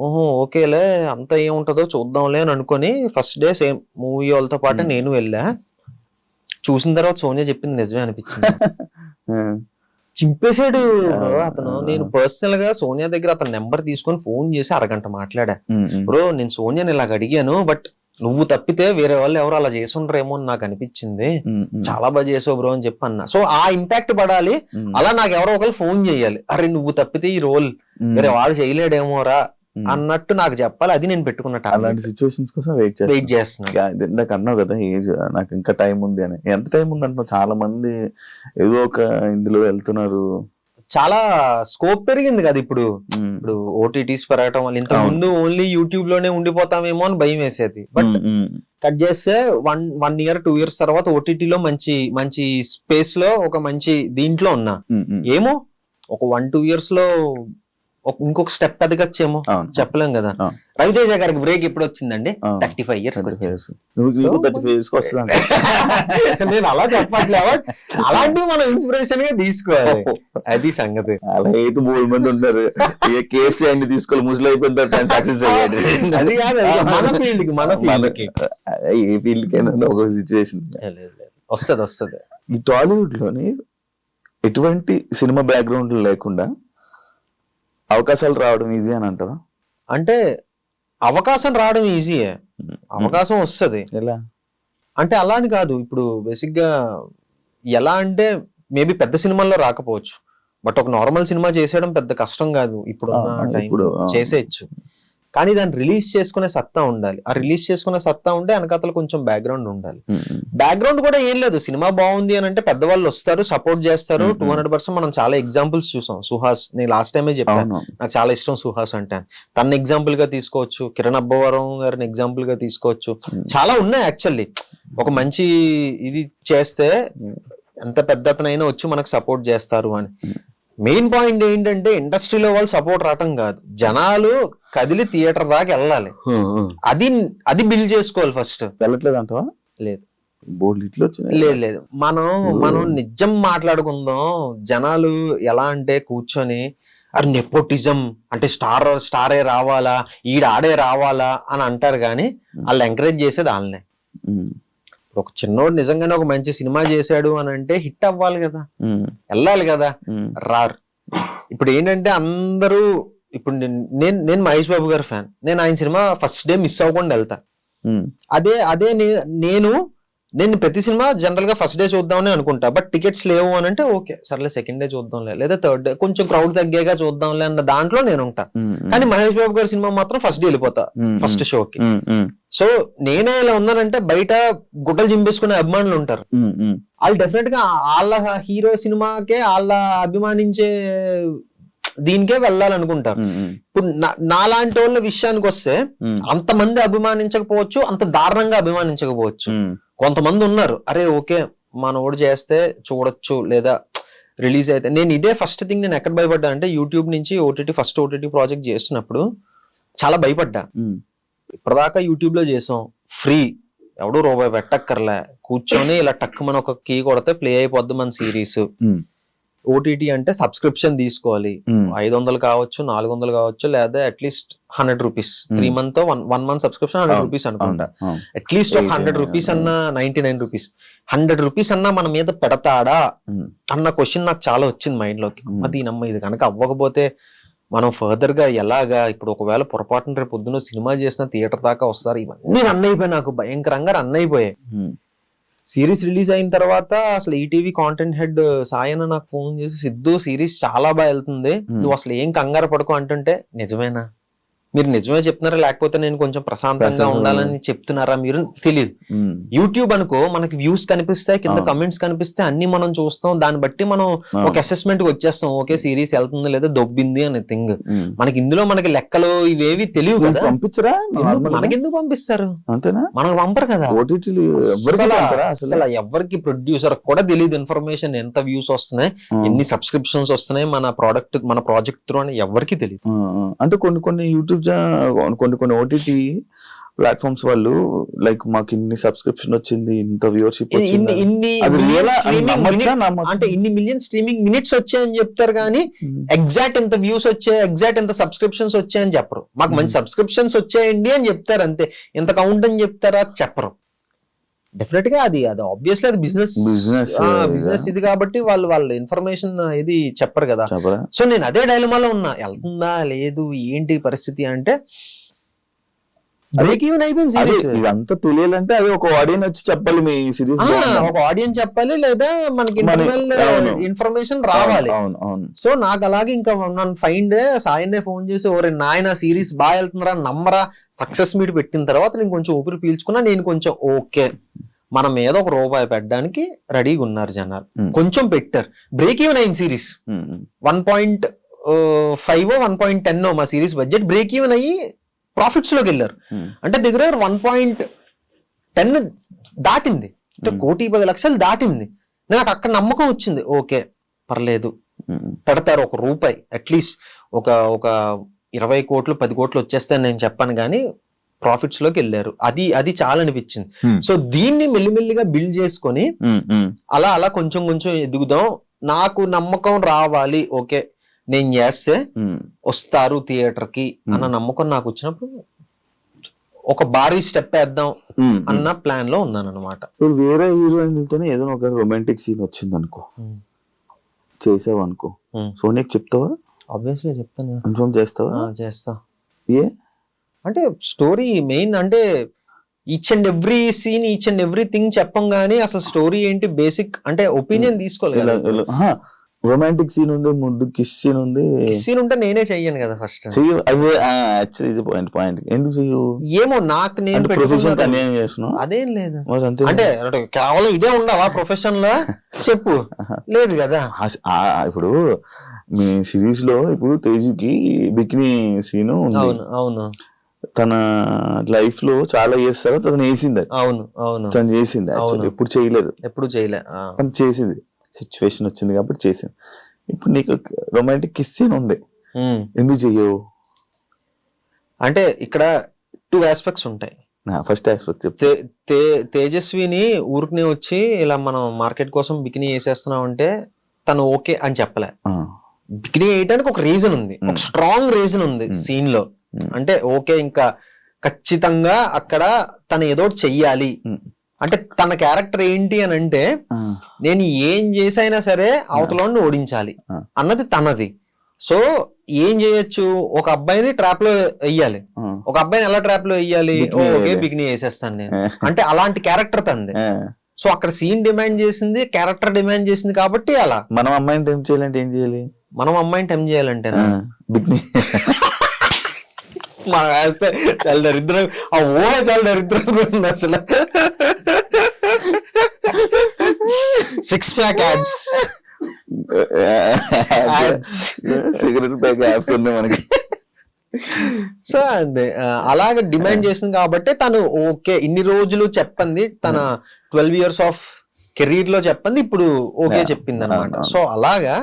ఓహో ఓకేలే అంత ఏముంటదో చూద్దాంలే అని అనుకొని ఫస్ట్ డే సేమ్ మూవీ వాళ్ళతో పాటు నేను వెళ్ళా. చూసిన తర్వాత సోనియా చెప్పింది నిజమే అనిపించింది. చింపేశాడు అతను. నేను పర్సనల్ గా సోనియా దగ్గర అతని నెంబర్ తీసుకొని ఫోన్ చేసి అరగంట మాట్లాడా. బ్రో నేను సోనియాని ఇలాగ అడిగాను, బట్ నువ్వు తప్పితే వేరే వాళ్ళు ఎవరు అలా చేసి ఉండరేమో అని నాకు అనిపించింది, చాలా బాగా చేసావు బ్రో అని చెప్పి అన్నా. సో ఆ ఇంపాక్ట్ పడాలి, అలా నాకు ఎవరో ఒకరు ఫోన్ చేయాలి, అరే నువ్వు తప్పితే ఈ రోల్ వేరే వాళ్ళు చేయలేడేమోరా అన్నట్టు నాకు చెప్పాలి. అది నేను పెట్టుకున్నట్టు అలాంటి సిచ్యువేషన్స్ కోసం వెయిట్ చేస్తున్నా. ఇందాక అన్నావు కదా ఏజ్ నాకు ఇంకా టైం ఉంది అని. ఎంత టైం ఉంది అంటున్నావు? చాలా మంది ఏదో ఒక ఇందులో వెళ్తున్నారు, చాలా స్కోప్ పెరిగింది కదా ఇప్పుడు. ఇప్పుడు ఓటీటీస్ పెరగటం వల్ల, ఇంత ముందు ఓన్లీ యూట్యూబ్ లోనే ఉండిపోతామేమో అని భయం వేసేది. బట్ కట్ చేస్తే 1 year 2 years తర్వాత ఓటీటీలో మంచి స్పేస్ లో ఒక మంచి దీంట్లో ఉన్నా. ఏమో ఒక 1-2 years లో ఇంకొక స్టెప్ ఎదగచ్చేమో, చెప్పలేం కదా. రవితేజ గారికి బ్రేక్ ఎప్పుడు వచ్చిందండి? 35 years. నేను అలా చెప్పట్లే, అలాంటివి మనం ఇన్స్పిరేషన్ గా తీసుకోవాలి, అది సంగతి. అలా అయితే 3 మంది ఉంటారు, కేఎఫ్సీ అన్ని తీసుకోవాలి, ముసలి అయిపోయిన తర్వాత సక్సెస్ అయ్యాడు. అది కాదు మన ఫీల్డ్ కి ఏ ఫీల్డ్ కైనా ఒక సిచ్యువేషన్ వస్తుంది. ఈ టాలీవుడ్ లోని ఎటువంటి సినిమా బ్యాక్గ్రౌండ్ లేకుండా అవకాశాలు రావడం ఈజీ అని అంటారా? అంటే అవకాశం రావడం ఈజీయే, అవకాశం వస్తుంది. ఎలా అంటే అలా అని కాదు. ఇప్పుడు బేసిక్ గా ఎలా అంటే, మేబీ పెద్ద సినిమాల్లో రాకపోవచ్చు, బట్ ఒక నార్మల్ సినిమా చేసేయడం పెద్ద కష్టం కాదు. ఇప్పుడు చేసేయచ్చు, కానీ దాన్ని రిలీజ్ చేసుకునే సత్తా ఉండాలి. ఆ రిలీజ్ చేసుకునే సత్తా ఉంటే వెనకాతలు కొంచెం బ్యాక్గ్రౌండ్ ఉండాలి. బ్యాక్గ్రౌండ్ కూడా ఏం లేదు, సినిమా బాగుంది అని అంటే పెద్దవాళ్ళు వస్తారు, సపోర్ట్ చేస్తారు 200%. మనం చాలా ఎగ్జాంపుల్స్ చూసాం. సుహాస్, నేను లాస్ట్ టైమే చెప్పాను, నాకు చాలా ఇష్టం సుహాస్ అంటే. తన ఎగ్జాంపుల్ గా తీసుకోవచ్చు, కిరణ్ అబ్బవరం గారిని ఎగ్జాంపుల్ గా తీసుకోవచ్చు, చాలా ఉన్నాయి యాక్చువల్లీ. ఒక మంచి ఇది చేస్తే ఎంత పెద్ద అతనైనా వచ్చి మనకు సపోర్ట్ చేస్తారు అని. మెయిన్ పాయింట్ ఏంటంటే, ఇండస్ట్రీలో వాళ్ళు సపోర్ట్ రావటం కాదు, జనాలు కదిలి థియేటర్ దాకా వెళ్ళాలి, అది బిల్డ్ చేసుకోవాలి ఫస్ట్. వెళ్ళట్లేదు అంటావా? లేదు, లేదు. మనం నిజం మాట్లాడుకుందాం. జనాలు ఎలా అంటే కూర్చొని అరే నెపోటిజం అంటే స్టారే రావాలా, ఆడే రావాలా అని అంటారు, కానీ వాళ్ళు ఎంకరేజ్ చేసేది వాళ్ళనే. ఒక చిన్నోడు నిజంగానే ఒక మంచి సినిమా చేశాడు అని అంటే హిట్ అవ్వాలి కదా, వెళ్ళాలి కదా, రారు. ఇప్పుడు ఏంటంటే అందరూ, ఇప్పుడు నేను మహేష్ బాబు గారి ఫ్యాన్, నేను ఆయన సినిమా ఫస్ట్ డే మిస్ అవ్వకుండా వెళ్తా. అదే నేను ప్రతి సినిమా జనరల్ గా ఫస్ట్ డే చూద్దామని అనుకుంటా, బట్ టికెట్స్ లేవు అని అంటే ఓకే సర్లే సెకండ్ డే చూద్దాంలే, లేదా థర్డ్ డే కొంచెం క్రౌడ్ తగ్గాక చూద్దాంలే అన్న దాంట్లో నేను ఉంటా. కానీ మహేష్ బాబు గారి సినిమా మాత్రం ఫస్ట్ డే వెళ్ళిపోతా ఫస్ట్ షోకి. సో నేనే ఇలా ఉన్నానంటే బయట గుడ్డలు చింపేసుకునే అభిమానులు ఉంటారు, వాళ్ళు డెఫినెట్ గా వాళ్ళ హీరో సినిమాకే వాళ్ళ అభిమానించే దీనికే వెళ్ళాలనుకుంటారు. ఇప్పుడు నాలాంటి వాళ్ళ విషయానికి వస్తే అంతమంది అభిమానించకపోవచ్చు, అంత దారుణంగా అభిమానించకపోవచ్చు. కొంతమంది ఉన్నారు, అరే ఓకే మనోడు చేస్తే చూడొచ్చు లేదా రిలీజ్ అయితే. నేను ఇదే ఫస్ట్ థింగ్ నేను ఎక్కడ భయపడ్డా అంటే, యూట్యూబ్ నుంచి ఫస్ట్ ఓటీటీ ప్రాజెక్ట్ చేస్తున్నప్పుడు చాలా భయపడ్డా. ఇప్పటిదాకా యూట్యూబ్ లో చేసాం, ఫ్రీ, ఎవడు రూపాయి పెట్టక్కర్లే, కూర్చొని ఇలా టక్ మన ఒక కీ కొడితే ప్లే అయిపోద్ది మన సిరీస్. ఓటీటీ అంటే సబ్స్క్రిప్షన్ తీసుకోవాలి, 500 కావచ్చు, 400 కావచ్చు, లేదా at least 100 rupees 3 month 1 month subscription 100 rupees అనుకుంటా. అట్లీస్ట్ ఒక 100 రూపీస్ అన్నా, 99 రూపీస్ 100 రూపీస్ అన్నా మన మీద పెడతాడా అన్న క్వశ్చన్ నాకు చాలా వచ్చింది మైండ్ లోకి. దీనమ్మ ఇది కనుక అవ్వకపోతే మనం ఫర్దర్ గా ఎలాగా, ఇప్పుడు ఒకవేళ పొరపాటున రేపు పొద్దున సినిమా చేసిన థియేటర్ దాకా వస్తారు, ఇవన్నీ రన్ అయిపోయాయి, నాకు భయంకరంగా రన్ అయిపోయాయి. సిరీస్ రిలీజ్ అయిన తర్వాత అసలు ఈటీవీ కాంటెంట్ హెడ్ సాయన నాకు ఫోన్ చేసి, సిద్ధు సిరీస్ చాలా బాగా వెళ్తుంది, నువ్వు అసలు ఏం కంగారు పడుకో అంటుంటే, నిజమేనా మీరు నిజమే చెప్తున్నారా లేకపోతే నేను కొంచెం ప్రశాంతంగా ఉండాలని చెప్తున్నారా మీరు తెలియదు. యూట్యూబ్ అనుకో మనకి వ్యూస్ కనిపిస్తాయి, కింద కమెంట్స్ కనిపిస్తాయి, అన్ని మనం చూస్తాం, దాన్ని బట్టి మనం ఒక అసెస్మెంట్ కి వచ్చేస్తాం. ఓకే సిరీస్ వెళ్తుంది లేదా దొబ్బింది అనే థింగ్. మనకి ఇందులో మనకి లెక్కలు ఇవేవి తెలియవు కదా. పంపించరా? మనకి ఎందుకు పంపిస్తారు? అంతేనా? మనకు పంపరు కదా. అసలు ఎవరికి ప్రొడ్యూసర్ కూడా తెలియదు ఇన్ఫర్మేషన్, ఎంత వ్యూస్ వస్తున్నాయి, ఎన్ని సబ్స్క్రిప్షన్స్ వస్తున్నాయి మన ప్రాజెక్ట్ త్రూ అని ఎవరికి తెలియదు. అంటే కొన్ని యూట్యూబ్ కొన్ని ఓటీటీ ప్లాట్ఫామ్స్ వాళ్ళు లైక్ మాకు ఇన్ని సబ్స్క్రిప్షన్ వచ్చింది, ఇంత వ్యూవర్షిప్ అంటే ఇన్ని మిలియన్ స్ట్రీమింగ్ మినిట్స్ వచ్చాయని చెప్తారు కానీ ఎగ్జాక్ట్ ఎంత వ్యూస్ వచ్చాయి, ఎగ్జాక్ట్ ఎంత సబ్స్క్రిప్షన్స్ వచ్చాయని చెప్పరు. మాకు మంచి సబ్స్క్రిప్షన్స్ వచ్చాయండి అని చెప్తారు అంతే. ఎంత కౌంట్ అని చెప్తారా చెప్పరు. డెఫినెట్ గా అది ఆబ్వియస్లీ అది బిజినెస్ ఇది కాబట్టి వాళ్ళు ఇన్ఫర్మేషన్ ఇది చెప్పరు కదా. సో నేను అదే డైలమాలో ఉన్నా, వెళ్తుందా లేదు ఏంటి పరిస్థితి అంటే బ్రేక్ ఈవెన్ అయిపోయింది సిరీస్. ఇదంతా తెలియాలంటే అది ఒక ఆడియన్స్ వచ్చి చెప్పాలి, మీ సిరీస్ ఒక ఆడియన్స్ చెప్పాలి లేదా మనకి ఇంటర్నల్ ఇన్ఫర్మేషన్ రావాలి. సో నాకు అలాగే ఇంకా నన్ను ఫైండ్ సాయన్నే ఫోన్ చేసి ఓరే నాయన సిరీస్ బాగా వెళ్తుందిరా నమ్మరా, సక్సెస్ మీట్ పెట్టిన తర్వాత నేను కొంచెం ఊపిరి పీల్చుకున్నా, నేను కొంచెం ఓకే మన మీద ఒక రూపాయి పెట్టడానికి రెడీగా ఉన్నారు జనాలు, కొంచెం పెట్టారు. బ్రేక్ ఈవెన్ అయింది సిరీస్. 1.5 1.10 మా సిరీస్ బడ్జెట్ బ్రేక్ ఈవెన్ అయ్యి ప్రాఫిట్స్ లోకి వెళ్ళారు. అంటే దగ్గర 1.10 దాటింది, అంటే 1,10,00,000 దాటింది. నాకు అక్కడ నమ్మకం వచ్చింది, ఓకే పర్లేదు పెడతారు ఒక రూపాయి, అట్లీస్ట్ ఒక 20 కోట్లు 10 కోట్లు వచ్చేస్తాయని నేను చెప్పాను కానీ ప్రాఫిట్స్ లోకి వెళ్ళారు. అది చాలా అనిపించింది. సో దీన్ని మెల్లిమెల్లిగా బిల్డ్ చేసుకొని అలా కొంచెం కొంచెం ఎదుగుదాం, నాకు నమ్మకం రావాలి, ఓకే నేను చేస్తే వస్తారు థియేటర్ కి అన్న నమ్మకం నాకు వచ్చినప్పుడు ఒక భారీ స్టెప్ వేద్దాం అన్న ప్లాన్ లో ఉన్నాను అనమాట. ఇప్పుడు వేరే హీరోయిన్లతోనే ఏదైనా ఒక రొమాంటిక్ సీన్ వచ్చింది అనుకో, చేసావు అనుకో, సోనియాకి చెప్తావా? ఆబ్వియస్లీ చెప్తాను. కన్ఫర్మ్ చేస్తావా? చేస్తా. ఏ అంటే స్టోరీ మెయిన్, అంటే each and every scene each and everything చెప్పం గానీ అసలు స్టోరీ ఏంటి బేసిక్ అంటే ఒపీనియన్ తీసుకోలేదు. రొమాంటిక్ సీన్ ఉంది, ముందు కిస్ సీన్ ఉంది. సీన్ ఉంటే నేనే చెయ్యను కదా ఫస్ట్. పాయింట్ ఎందుకు చెయ్యవు? ఏమో నాకు నేను అదేం లేదు. అంటే కేవలం ఇదే ఉండవా ప్రొఫెషన్ లో చెప్పు లేదు కదా. ఇప్పుడు మీ సిరీస్ లో ఇప్పుడు తేజుకి బికినీ సీన్ ఉంది. అవును తన లైఫ్ లో చాలా ఇయర్స్ తర్వాత తను వేసింది. అవును తను చేసింది. ఎప్పుడు చేయలేదు, కానీ చేసింది. సిచ్యువేషన్ వచ్చింది కాబట్టి చేసింది. ఇప్పుడు నీకు రొమాంటిక్ కిస్ సీన్ ఉంది, ఎందుకు చెయ్యవు? అంటే ఇక్కడ 2 ఆస్పెక్ట్స్ ఉంటాయి. ఫస్ట్ ఆస్పెక్ట్ తేజస్విని ఊరికి వచ్చి ఇలా మనం మార్కెట్ కోసం బికినీ వేసేస్తున్నాం అంటే తను ఓకే అని చెప్పలే. బికినీ వేయడానికి ఒక రీజన్ ఉంది, ఒక స్ట్రాంగ్ రీజన్ ఉంది సీన్ లో. అంటే ఓకే ఇంకా ఖచ్చితంగా అక్కడ తను ఏదో చెయ్యాలి. అంటే తన క్యారెక్టర్ ఏంటి అని అంటే నేను ఏం చేసైనా సరే అవతలని ఓడించాలి అన్నది తనది. సో ఏం చేయొచ్చు, ఒక అబ్బాయిని ట్రాప్ లో వెయ్యాలి. ఒక అబ్బాయిని ఎలా ట్రాప్ లో వెయ్యాలి? ఓకే బికినీ వేసేస్తాను నేను అంటే అలాంటి క్యారెక్టర్ తంది. సో అక్కడ సీన్ డిమాండ్ చేసింది, క్యారెక్టర్ డిమాండ్ చేసింది కాబట్టి అలా. మనం అమ్మాయిని టెంప్ట్ చేయాలంటే ఏం చేయాలి? మనం అమ్మాయిని టెంప్ట్ చేయాలంటే బికినీ మనం వేస్తే చాలా దరిద్రం, ఆ ఊహ చాలా దరిద్రంగా ఉంది అసలు. 6 pack ads, cigarette pack apps ఉన్నాయి మనకి. సో అదే అలాగే డిమాండ్ చేసింది కాబట్టి తను ఓకే ఇన్ని రోజులు చెప్పింది, తన 12 years ఆఫ్ కెరీర్ లో చెప్పింది ఇప్పుడు ఓకే చెప్పింది అనమాట. సో అలాగా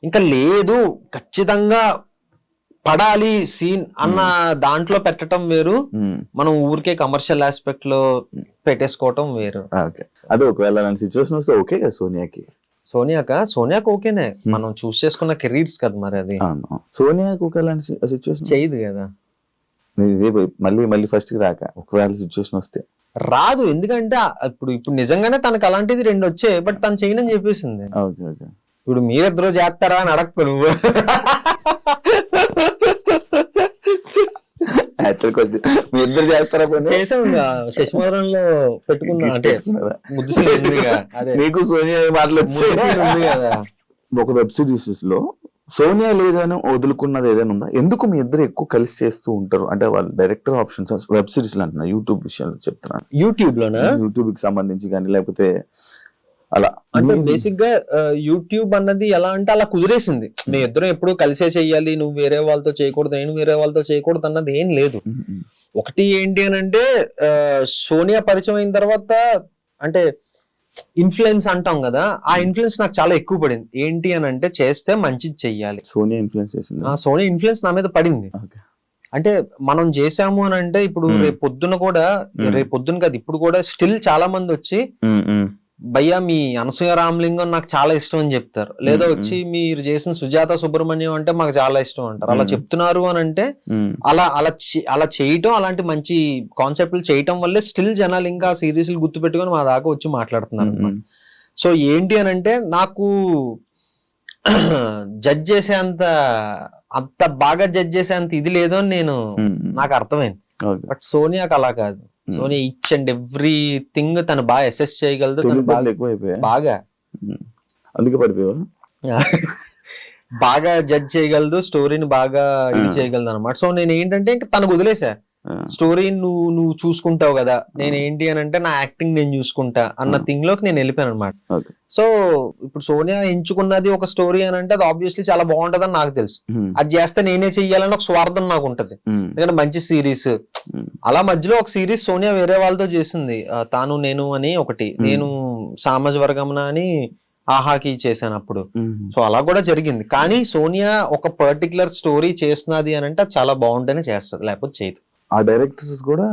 ఇంకా లేదు ఖచ్చితంగా పడాలి సీన్ అన్న దాంట్లో పెట్టడం వేరు, మనం ఊరికే కమర్షియల్ ఆస్పెక్ట్ లో పెట్టేసుకోవటం వేరు. అదే ఒకవేళ అలాంటి సిచ్యువేషన్ వస్తే ఓకే కదా సోనియాకి ఓకేనే, మనం చూస్ చేసుకున్న కెరీర్స్ కదా మరి. అది సోనియాకి ఒక అలాంటి సిచ్యువేషన్ చేయదు కదా, మళ్ళీ ఫస్ట్ కి రాక ఒకవేళ సిచ్యువేషన్ వస్తే రాదు. ఎందుకంటే ఇప్పుడు నిజంగానే తనకు అలాంటిది 2 వచ్చాయి, బట్ తను చేయనని చెప్పేసింది. ఇప్పుడు మీరిద్దరూ చేస్తారా అని అడగకు నువ్వు. మీ ఇద్దరు చేస్తారా? చేసాం శశిమధురంలో పెట్టుకున్నా, అంటే ముద్దు నీకు సోనియా మాటలు కదా. ఒక వెబ్ సిరీస్ లో సోనియా లేదని వదులుకున్నది ఏదైనా ఉందా? ఎందుకు మీ ఇద్దరు ఎక్కువ కలిసి చేస్తూ ఉంటారు? అంటే వాళ్ళు డైరెక్టర్ ఆప్షన్స్ వెబ్ సిరీస్ అంటున్నా, యూట్యూబ్ విషయంలో చెప్తున్నాను. యూట్యూబ్ లోనా? యూట్యూబ్ కి సంబంధించి కానీ లేకపోతే అలా అంటే బేసిక్ గా యూట్యూబ్ అన్నది ఎలా అంటే అలా కుదిరేసింది. మీ ఇద్దరం ఎప్పుడు కలిసే చెయ్యాలి, నువ్వు వేరే వాళ్ళతో చేయకూడదు, నేను వేరే వాళ్ళతో చేయకూడదు అన్నది ఏం లేదు. ఒకటి ఏంటి అని అంటే సోనియా పరిచయం అయిన తర్వాత అంటే ఇన్ఫ్లుయెన్స్ అంటాం కదా, ఆ ఇన్ఫ్లుయెన్స్ నాకు చాలా ఎక్కువ పడింది. ఏంటి అని అంటే చేస్తే మంచిది చెయ్యాలి. సోనియా ఇన్ఫ్లుయెన్స్ చేసింది. సోనియా ఇన్ఫ్లుయెన్స్ నా మీద పడింది. అంటే మనం చేసాము అని అంటే ఇప్పుడు రేపు పొద్దున కూడా, రేపు పొద్దున కాదు ఇప్పుడు కూడా స్టిల్ చాలా మంది వచ్చి భయ్యా మీ అనసూయ రామలింగం నాకు చాలా ఇష్టం అని చెప్తారు. లేదా వచ్చి మీరు చేసిన సుజాత సుబ్రహ్మణ్యం అంటే మాకు చాలా ఇష్టం అంటారు. అలా చెప్తున్నారు అని అంటే అలా చేయటం, అలాంటి మంచి కాన్సెప్ట్లు చేయటం వల్లే స్టిల్ జనాలు ఇంకా సిరీస్లు గుర్తు పెట్టుకొని మా దాకా వచ్చి మాట్లాడుతున్నారు అన్నమాట. సో ఏంటి అని అంటే నాకు జడ్జ్ చేసేంత బాగా జడ్జ్ చేసేంత ఇది లేదు అని నాకు అర్థమైంది. బట్ సోనియాకి అలా కాదు. Sonia each and every thing తను బాగా అసెస్ చేయగలదు. బాగా అందుకే పడిపోయావా? బాగా జడ్జ్ చేయగలదు, స్టోరీని బాగా ఇది చేయగలదు అనమాట. సో నేను ఏంటంటే ఇంకా తనకు వదిలేసా, స్టోరీ నువ్వు చూసుకుంటావు కదా, నేను ఏంటి అని అంటే నా యాక్టింగ్ నేను చూసుకుంటా అన్న థింగ్ లోకి నేను వెళ్ళిపోయాను అనమాట. సో ఇప్పుడు సోనియా ఎంచుకున్నది ఒక స్టోరీ అని అంటే అది ఆబ్వియస్లీ చాలా బాగుంటది అని నాకు తెలుసు. అది చేస్తే నేనే చెయ్యాలని ఒక స్వార్థం నాకు ఉంటది, ఎందుకంటే మంచి సిరీస్. అలా మధ్యలో ఒక సిరీస్ సోనియా వేరే వాళ్ళతో చేసింది, తాను నేను అని ఒకటి, నేను సామాజిక వర్గమున అని ఆహాకి చేశాను అప్పుడు. సో అలా కూడా జరిగింది. కానీ సోనియా ఒక పర్టికులర్ స్టోరీ చేస్తున్నది అని అంటే చాలా బాగుంటేనే చేస్తుంది, లేకపోతే చేయదు. ఆ డైరెక్టర్స్ కూడా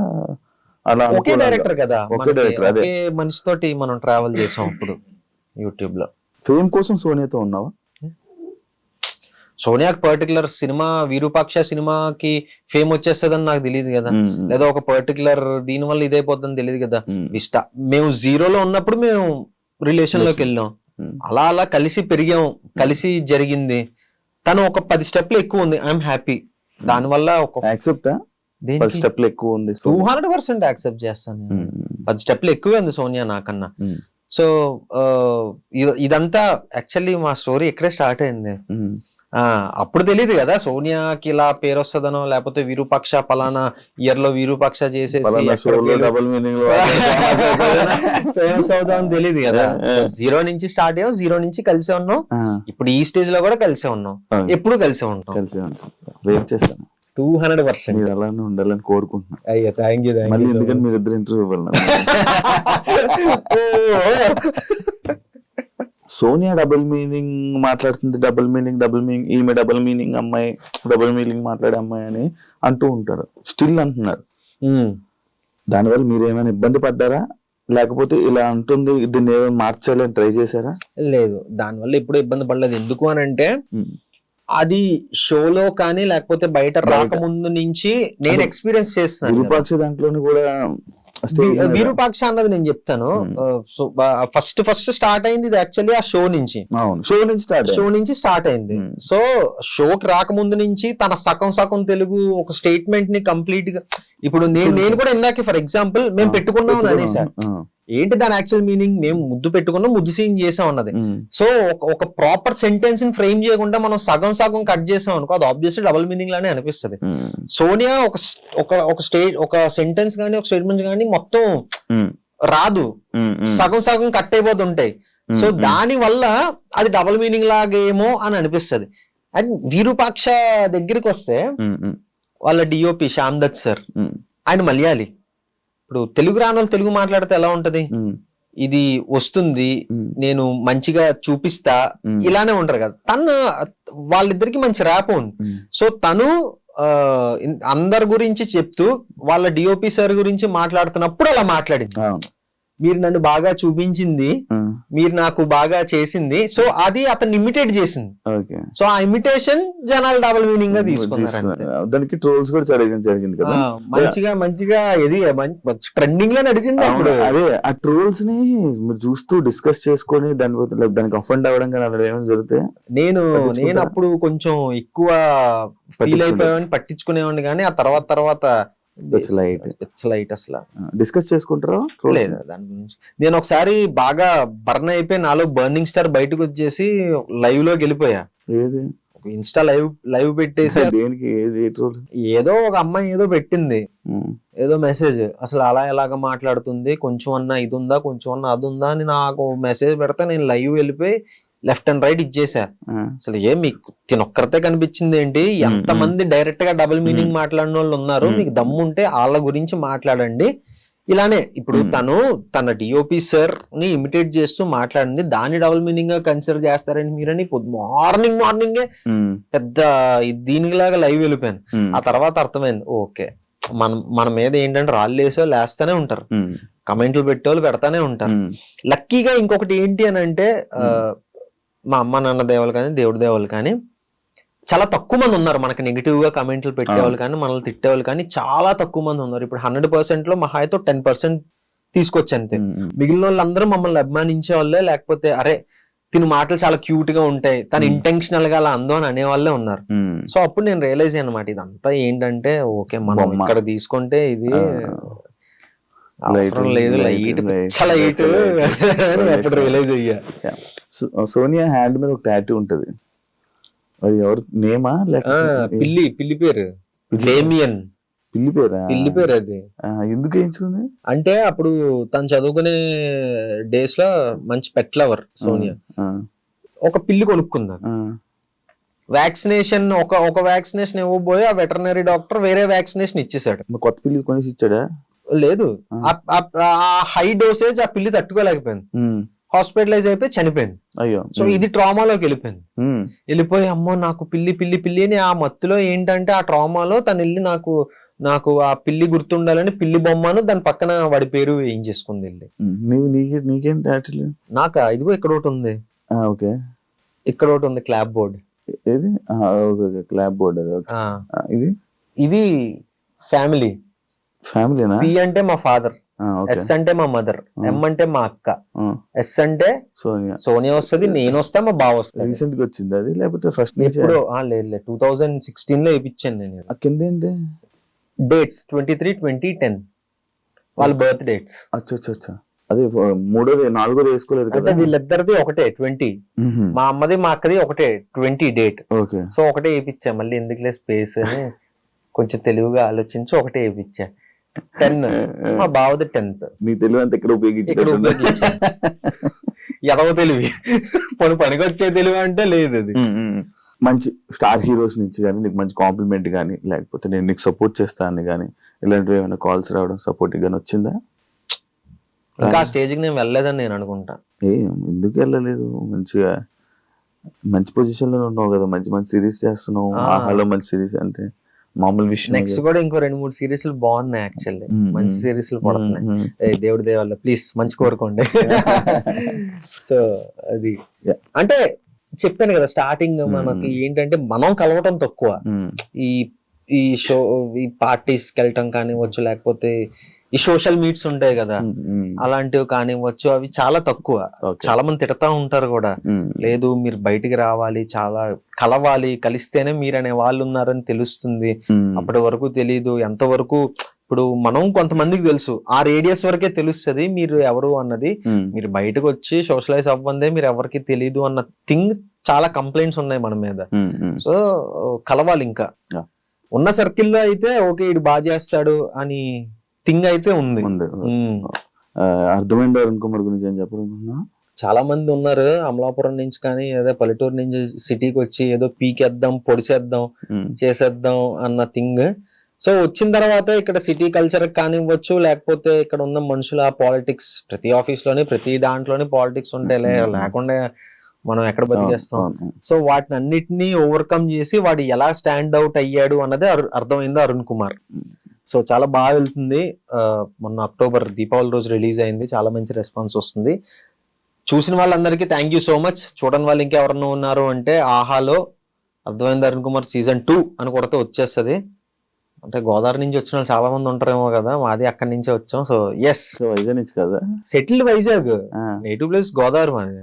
అలా ఒకే డైరెక్టర్ కదా, ఒకే మనిషితోటి మనం ట్రావెల్ చేసాం అప్పుడు యూట్యూబ్ లో. ఫేమ్ కోసం సోనియాతో ఉన్నావా? సోనియాకి పర్టికులర్ సినిమా విరూపాక్ష సినిమాకి ఫేమ్ వచ్చేస్తుందని నాకు తెలియదు కదా, లేదా ఒక పర్టికులర్ దీని వల్ల ఇదైపోతుందని తెలియదు కదా. మేము జీరోలో ఉన్నప్పుడు మేము రిలేషన్ లోకి వెళ్ళాం, అలా అలా కలిసి పెరిగాం, కలిసి జరిగింది. తను ఒక 10 స్టెప్లు ఎక్కువ ఉంది, ఐఎమ్ హ్యాపీ దానివల్ల. ఒక యాక్సెప్ట్ 10 స్టెప్లు ఎక్కువ ఉంది, 200% యాక్సెప్ట్ చేస్తాను. 10 స్టెప్లు ఎక్కువే ఉంది సోనియా నాకన్నా. సో ఇదంతా యాక్చువల్లీ మా స్టోరీ ఇక్కడే స్టార్ట్ అయింది. అప్పుడు తెలియదు కదా సోనియాకి ఇలా పేరు వస్తుందనో, లేకపోతే విరూపాక్ష పలానా ఇయర్ లో విరూపాక్ష చేసేసి ఫేమస్ అవుదాం తెలియదు కదా. జీరో నుంచి స్టార్ట్ అయ్యాం, జీరో నుంచి కలిసే ఉన్నాం, ఇప్పుడు ఈ స్టేజ్ లో కూడా కలిసే ఉన్నాం, ఎప్పుడు కలిసే ఉంటాం. 200% అలానే ఉండాలని కోరుకుంటున్నాను. అయ్యా థ్యాంక్ యూ. మళ్ళీ ఎందుకంటే మీరు ఇద్దరు ఇంటర్వ్యూ ఇవ్వాలి. సోనియా డబుల్ మీనింగ్ మాట్లాడుతుంది, డబుల్ మీనింగ్ ఈమె డబుల్ మీనింగ్ అమ్మాయి, డబుల్ మీనింగ్ మాట్లాడే అమ్మాయి అని అంటూ ఉంటారు, స్టిల్ అంటున్నారు. దానివల్ల మీరు ఏమైనా ఇబ్బంది పడ్డారా, లేకపోతే ఇలా అంటుంది దీన్ని ఏమైనా మార్చాలని ట్రై చేశారా? లేదు, దానివల్ల ఎప్పుడు ఇబ్బంది పడలేదు. ఎందుకు అని అంటే అది షోలో కానీ లేకపోతే బయట రాకముందు నుంచి నేను ఎక్స్పీరియన్స్ చేస్తున్నాను. విరూపాక్ష దాంట్లోని కూడా విరూపాక్ష అన్నది నేను చెప్తాను. సో ఫస్ట్ స్టార్ట్ అయింది ఇది యాక్చువల్లీ ఆ షో నుంచి స్టార్ట్ అయింది. సో షోకి రాకముందు నుంచి తన సగం తెలుగు ఒక స్టేట్మెంట్ ని కంప్లీట్ గా, ఇప్పుడు నేను కూడా ఇందాక ఫర్ ఎగ్జాంపుల్ మేము పెట్టుకున్నాం అనేసారు, ఏంటి దాని యాక్చువల్ మీనింగ్, మేము ముద్దు పెట్టుకున్నాం, ముద్దు సీన్ చేసాం అన్నది. సో ఒక ప్రాపర్ సెంటెన్స్ ని ఫ్రేమ్ చేయకుండా మనం సగం కట్ చేసాం అనుకో, అది ఆబ్వియస్లీ డబుల్ మీనింగ్ లానే అనిపిస్తుంది. సోనియా ఒక సెంటెన్స్ గానీ ఒక స్టేట్మెంట్ గానీ మొత్తం రాదు, సగం కట్ అయిపోతుంటాయి. సో దాని వల్ల అది డబుల్ మీనింగ్ లాగేమో అని అనిపిస్తుంది. అండ్ విరూపాక్ష దగ్గరికి వస్తే వాళ్ళ డిఓపి శ్యామ్ దత్ సార్, ఆయన మలయాళీ. ఇప్పుడు తెలుగు రాని వాళ్ళు తెలుగు మాట్లాడితే ఎలా ఉంటది, ఇది వస్తుంది నేను మంచిగా చూపిస్తా ఇలానే ఉంటారు కదా. తను వాళ్ళిద్దరికి మంచి ర్యాప్ ఉంది. సో తను అందరి గురించి చెప్తూ వాళ్ళ డిఓపి సార్ గురించి మాట్లాడుతున్నప్పుడు అలా మాట్లాడింది, మీరు నన్ను బాగా చూపించింది, మీరు నాకు బాగా చేసింది. సో అది అతను ఇమిటేట్ చేసింది. సో ఆ ఇమిటేషన్ జనాలు డబుల్ మీనింగ్ గా తీసుకున్నారు. దానికి ట్రోల్స్ కూడా జరిగింది కదా, మంచిగా ఇది ట్రెండింగ్ లో నడిచింది. అప్పుడు అదే ఆ ట్రోల్స్ ని మీరు చూస్తూ డిస్కస్ చేసుకొని దానికి అఫెండ్ అవ్వడం కానీ అలా ఏమైనా జరిగితే నేను అప్పుడు కొంచెం ఎక్కువ ఫీల్ అయిపోయామని పట్టించుకునేవాడిని, కానీ ఆ తర్వాత లైట్ అసలు డిస్కస్ చేసుకుంటారా? లేదు దాని గురించి. నేను ఒకసారి బాగా బర్న్ అయిపోయి నాలో బర్నింగ్ స్టార్ బయటకు వచ్చేసి లైవ్ లోకి వెళ్ళిపోయా. ఇన్స్టా లైవ్ పెట్టేసి దేనికి ఏ ట్రోల్? ఏదో ఒక అమ్మాయి ఏదో పెట్టింది, ఏదో మెసేజ్, అసలు అలా ఎలాగ మాట్లాడుతుంది, కొంచెం అన్నా ఇది ఉందా, కొంచెం అన్నా అది ఉందా అని నాకు మెసేజ్ పెడితే నేను లైవ్ వెళ్ళిపోయి లెఫ్ట్ అండ్ రైట్ ఇచ్చేసా. అసలు ఏం మీకు తినొక్కరితే కనిపించింది ఏంటి, ఎంత మంది డైరెక్ట్ గా డబుల్ మీనింగ్ మాట్లాడిన వాళ్ళు ఉన్నారు, మీకు దమ్ముంటే వాళ్ళ గురించి మాట్లాడండి. ఇలానే ఇప్పుడు తన డిఓపి సార్ ని ఇమిటేట్ చేస్తూ మాట్లాడింది, దాన్ని డబుల్ మీనింగ్ గా కన్సిడర్ చేస్తారని మీరని మార్నింగే పెద్ద దీనిలాగా లైవ్ వెళ్ళిపోయాను. ఆ తర్వాత అర్థమైంది, ఓకే మన మీద ఏంటంటే రాళ్ళు వేసో లేస్తానే ఉంటారు, కమెంట్లు పెట్టేవాళ్ళు పెడతానే ఉంటారు. లక్కీగా ఇంకొకటి ఏంటి అని అంటే మా అమ్మ నాన్న దేవాలు కానీ దేవుడి దేవాలు కానీ చాలా తక్కువ మంది ఉన్నారు మనకి నెగిటివ్ గా కమెంట్లు పెట్టేవాళ్ళు కానీ మనల్ని తిట్టేవాళ్ళు కానీ చాలా తక్కువ మంది ఉన్నారు. ఇప్పుడు 100% లో మహా అయితే 10% తీసుకొచ్చి అంతే. మిగిలిన వాళ్ళందరూ మమ్మల్ని అభిమానించే వాళ్ళే, లేకపోతే అరే తిని మాటలు చాలా క్యూట్ గా ఉంటాయి, తను ఇంటెన్షనల్ గా అలా అందో అని అనే వాళ్ళే ఉన్నారు. సో అప్పుడు నేను రియలైజ్ అనమాట ఇదంతా ఏంటంటే ఓకే మనం ఇక్కడ తీసుకుంటే ఇది అవసరం లేదు, లైట్ లైట్ అప్పుడు రియలైజ్ అయ్యా. సోనియా హ్యాండ్ మీద ఒక టాటూ ఉంటది, అది ఎవరు నేమా లేక పిల్లి పేరు డేమియన్, పిల్లి పేరా? పిల్లి పేరు అది. ఎందుకు వేయించుకుంది అంటే అప్పుడు తను చదువుకునే డేస్ లో మంచి పెట్ లవర్ సోనియా, ఒక పిల్లి కొనుక్కుందా. వ్యాక్సినేషన్ ఒక వ్యాక్సినేషన్ ఇవ్వబోయి ఆ వెటర్నరీ డాక్టర్ వేరే వ్యాక్సినేషన్ ఇచ్చేసాడు. కొత్త పిల్లి కొనేసి ఇచ్చాడా? లేదు, ఆ హై డోసేజ్ ఆ పిల్లి తట్టుకోలేకపోయింది, హాస్పిటలైజ్ అయిపోయి చనిపోయింది. అయ్యో. సో ఇది ట్రామాలోకి వెళ్ళిపోయింది. వెళ్ళిపోయి అమ్మో నాకు పిల్లి పిల్లి పిల్లి అని ఆ మత్తులో ఏంటంటే ఆ ట్రామాలో తను వెళ్ళి నాకు ఆ పిల్లి గుర్తుండాలని పిల్లి బొమ్మను దాని పక్కన వాడి పేరు ఏం చేసుకుంది వెళ్ళి. నీకేంటి నాకా ఇదిగో ఇక్కడ ఒకటి ఉంది, ఓకే ఇక్కడ ఒకటి ఉంది క్లాప్ బోర్డ్. ఏది? Clap board. ఇది ఫ్యామిలీ. ఫ్యామిలీనా? పి అంటే మా ఫాదర్, ఎస్ అంటే మా మదర్, ఎం అంటే మా అక్క, ఎస్ అంటే సోనియా వస్తుంది, నేను వస్తా, మా బావ వస్తుంది. రీసెంట్ గా వచ్చింది అది లేకపోతే ఫస్ట్ నుంచి? లేదు 2016 లో వేయించాను నేను. కింద ఏంటి డేట్స్ 23, 20, 10 వాళ్ళ బర్త్ డేట్స్. అచ్చా అదే మూడోది నాలుగోది వేసుకోలేదు కదా? వీళ్ళిద్దరిది ఒకటే 20, మా అమ్మది మా అక్కది ఒకటే 20 డేట్. సో ఒకటే వేయించా, మళ్ళీ ఎందుకులే స్పేస్ అని కొంచెం తెలివిగా ఆలోచించి ఒకటే వేయించా. 10 మా బావది 10th. మీ తెలివి అంతా ఇక్కడ ఉపయోగించారు. ఎదవ తెలివి, పనికొచ్చే తెలివి అంటే లేదు అది. మంచి స్టార్ హీరోస్ నుంచి కానీ నీకు మంచి కాంప్లిమెంట్ కానీ లేకపోతే నేను నీకు సపోర్ట్ చేస్తాను కానీ ఇలాంటివి ఏమైనా కాల్స్ రావడం సపోర్టివ్ గానీ వచ్చిందా? ఇంకా ఆ స్టేజ్ కి నేను వెళ్ళలేదని నేను అనుకుంటా. ఎందుకు వెళ్ళలేదు? మంచిగా మంచి పొజిషన్ లో ఉన్నావు కదా, మంచి మంచి సిరీస్ చేస్తున్నావు. ఆహాలో మంచి సిరీస్ అంటే మామూలు విషయం. నెక్స్ట్ కూడా ఇంకో 2-3 సిరీస్లు బాగున్నాయి, యాక్చువల్లీ మంచి సిరీస్లు పడుతున్నాయి. దేవుడి దేవాల ప్లీజ్ మంచి కోరుకోండి. సో అది అంటే చెప్పాను కదా స్టార్టింగ్ మనకి ఏంటంటే మనం కలవటం తక్కువ, ఈ షో ఈ పార్టీస్ కి వెళ్ళటం కానివ్వచ్చు, లేకపోతే ఈ సోషల్ మీట్స్ ఉంటాయి కదా అలాంటివి కానివ్వచ్చు, అవి చాలా తక్కువ. చాలా మంది తిడతా ఉంటారు కూడా, లేదు మీరు బయటికి రావాలి, చాలా కలవాలి, కలిస్తేనే మీరు అనే వాళ్ళు ఉన్నారని తెలుస్తుంది. అప్పటి వరకు తెలీదు ఎంతవరకు. ఇప్పుడు మనం కొంతమందికి తెలుసు, ఆ రేడియస్ వరకే తెలుస్తుంది మీరు ఎవరు అన్నది. మీరు బయటకు వచ్చి సోషలైజ్ అవ్వందే మీరు ఎవరికి తెలీదు అన్న థింగ్ చాలా కంప్లైంట్స్ ఉన్నాయి మన మీద. సో కలవాలి. ఇంకా ఉన్న సర్కిల్లో అయితే ఓకే ఇడు బాగా చేస్తాడు అని థింగ్ అయితే ఉంది. అర్థమైంది. అరుణ్ కుమార్ గురించి ఏం చెప్పాలనుకున్నా? చాలా మంది ఉన్నారు అమలాపురం నుంచి కానీ ఏదో పల్లెటూరు నుంచి సిటీకి వచ్చి ఏదో పీకేద్దాం, పొడిసేద్దాం, చేసేద్దాం అన్న థింగ్. సో వచ్చిన తర్వాత ఇక్కడ సిటీ కల్చర్ కానివ్వచ్చు, లేకపోతే ఇక్కడ ఉన్న మనుషుల పాలిటిక్స్, ప్రతి ఆఫీస్ లోని ప్రతి దాంట్లోని పాలిటిక్స్ ఉంటాయి, లేకుండా మనం ఎక్కడ బతికేస్తాం. సో వాటిని అన్నిటినీ ఓవర్కమ్ చేసి వాడు ఎలా స్టాండ్ అవుట్ అయ్యాడు అన్నది అర్థమైంది అరుణ్ కుమార్. సో చాలా బాగా వెళ్తుంది. మొన్న అక్టోబర్ దీపావళి రోజు రిలీజ్ అయింది, చాలా మంచి రెస్పాన్స్ వస్తుంది. చూసిన వాళ్ళందరికీ థ్యాంక్ యూ సో మచ్. చూడని వాళ్ళు ఇంకెవరన్నా ఉన్నారు అంటే ఆహాలో అర్థమైంది అరుణ్ కుమార్ సీజన్ 2 అని కొడితే వచ్చేస్తుంది. అంటే గోదావరి నుంచి వచ్చిన వాళ్ళు చాలా మంది ఉంటారేమో కదా, మాది అక్కడి నుంచే వచ్చాం. సో ఎస్, వైజాగ్ నుంచి కదా, settled Vizag, native place Godavari మాది.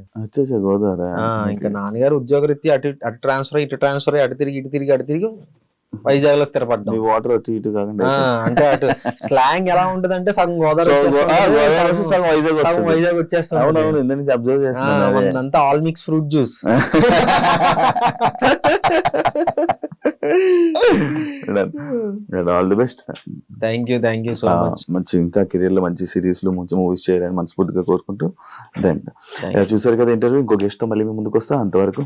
గోదావరి. ఇంకా నాన్నగారు ఉద్యోగరీత్యా అటు ట్రాన్స్ఫర్, ఇటు ట్రాన్స్ఫర్, అటు తిరిగి వైజాగ్ లో స్థిరపడ్డాం. మీ వాటర్ అటు ఇటు కాకుండా అంటే అటు స్లాంగ్ ఎలా ఉంటది అంటే సగం గోదావరి సో, వచ్చేస్తుంది, సగం వైజాగ్ సగం వస్తుంది. వైజాగ్ వచ్చేస్తాం. అవునవును, ఇంత నుంచి అబ్జర్వ్ చేస్తున్నాను. అంతా all mix fruit juice. All the best. Thank you so much. మంచి ఇంకా కెరీర్ లో మంచి సిరీస్ లో మంచి మూవీస్ చేయాలని మనస్ఫూర్తిగా కోరుకుంటూ దెన్ చూసారు కదా ఇంటర్వ్యూ. ఇంకో గెస్ట్ తో మళ్ళీ మీ ముందుకు వస్తా. అంతవరకు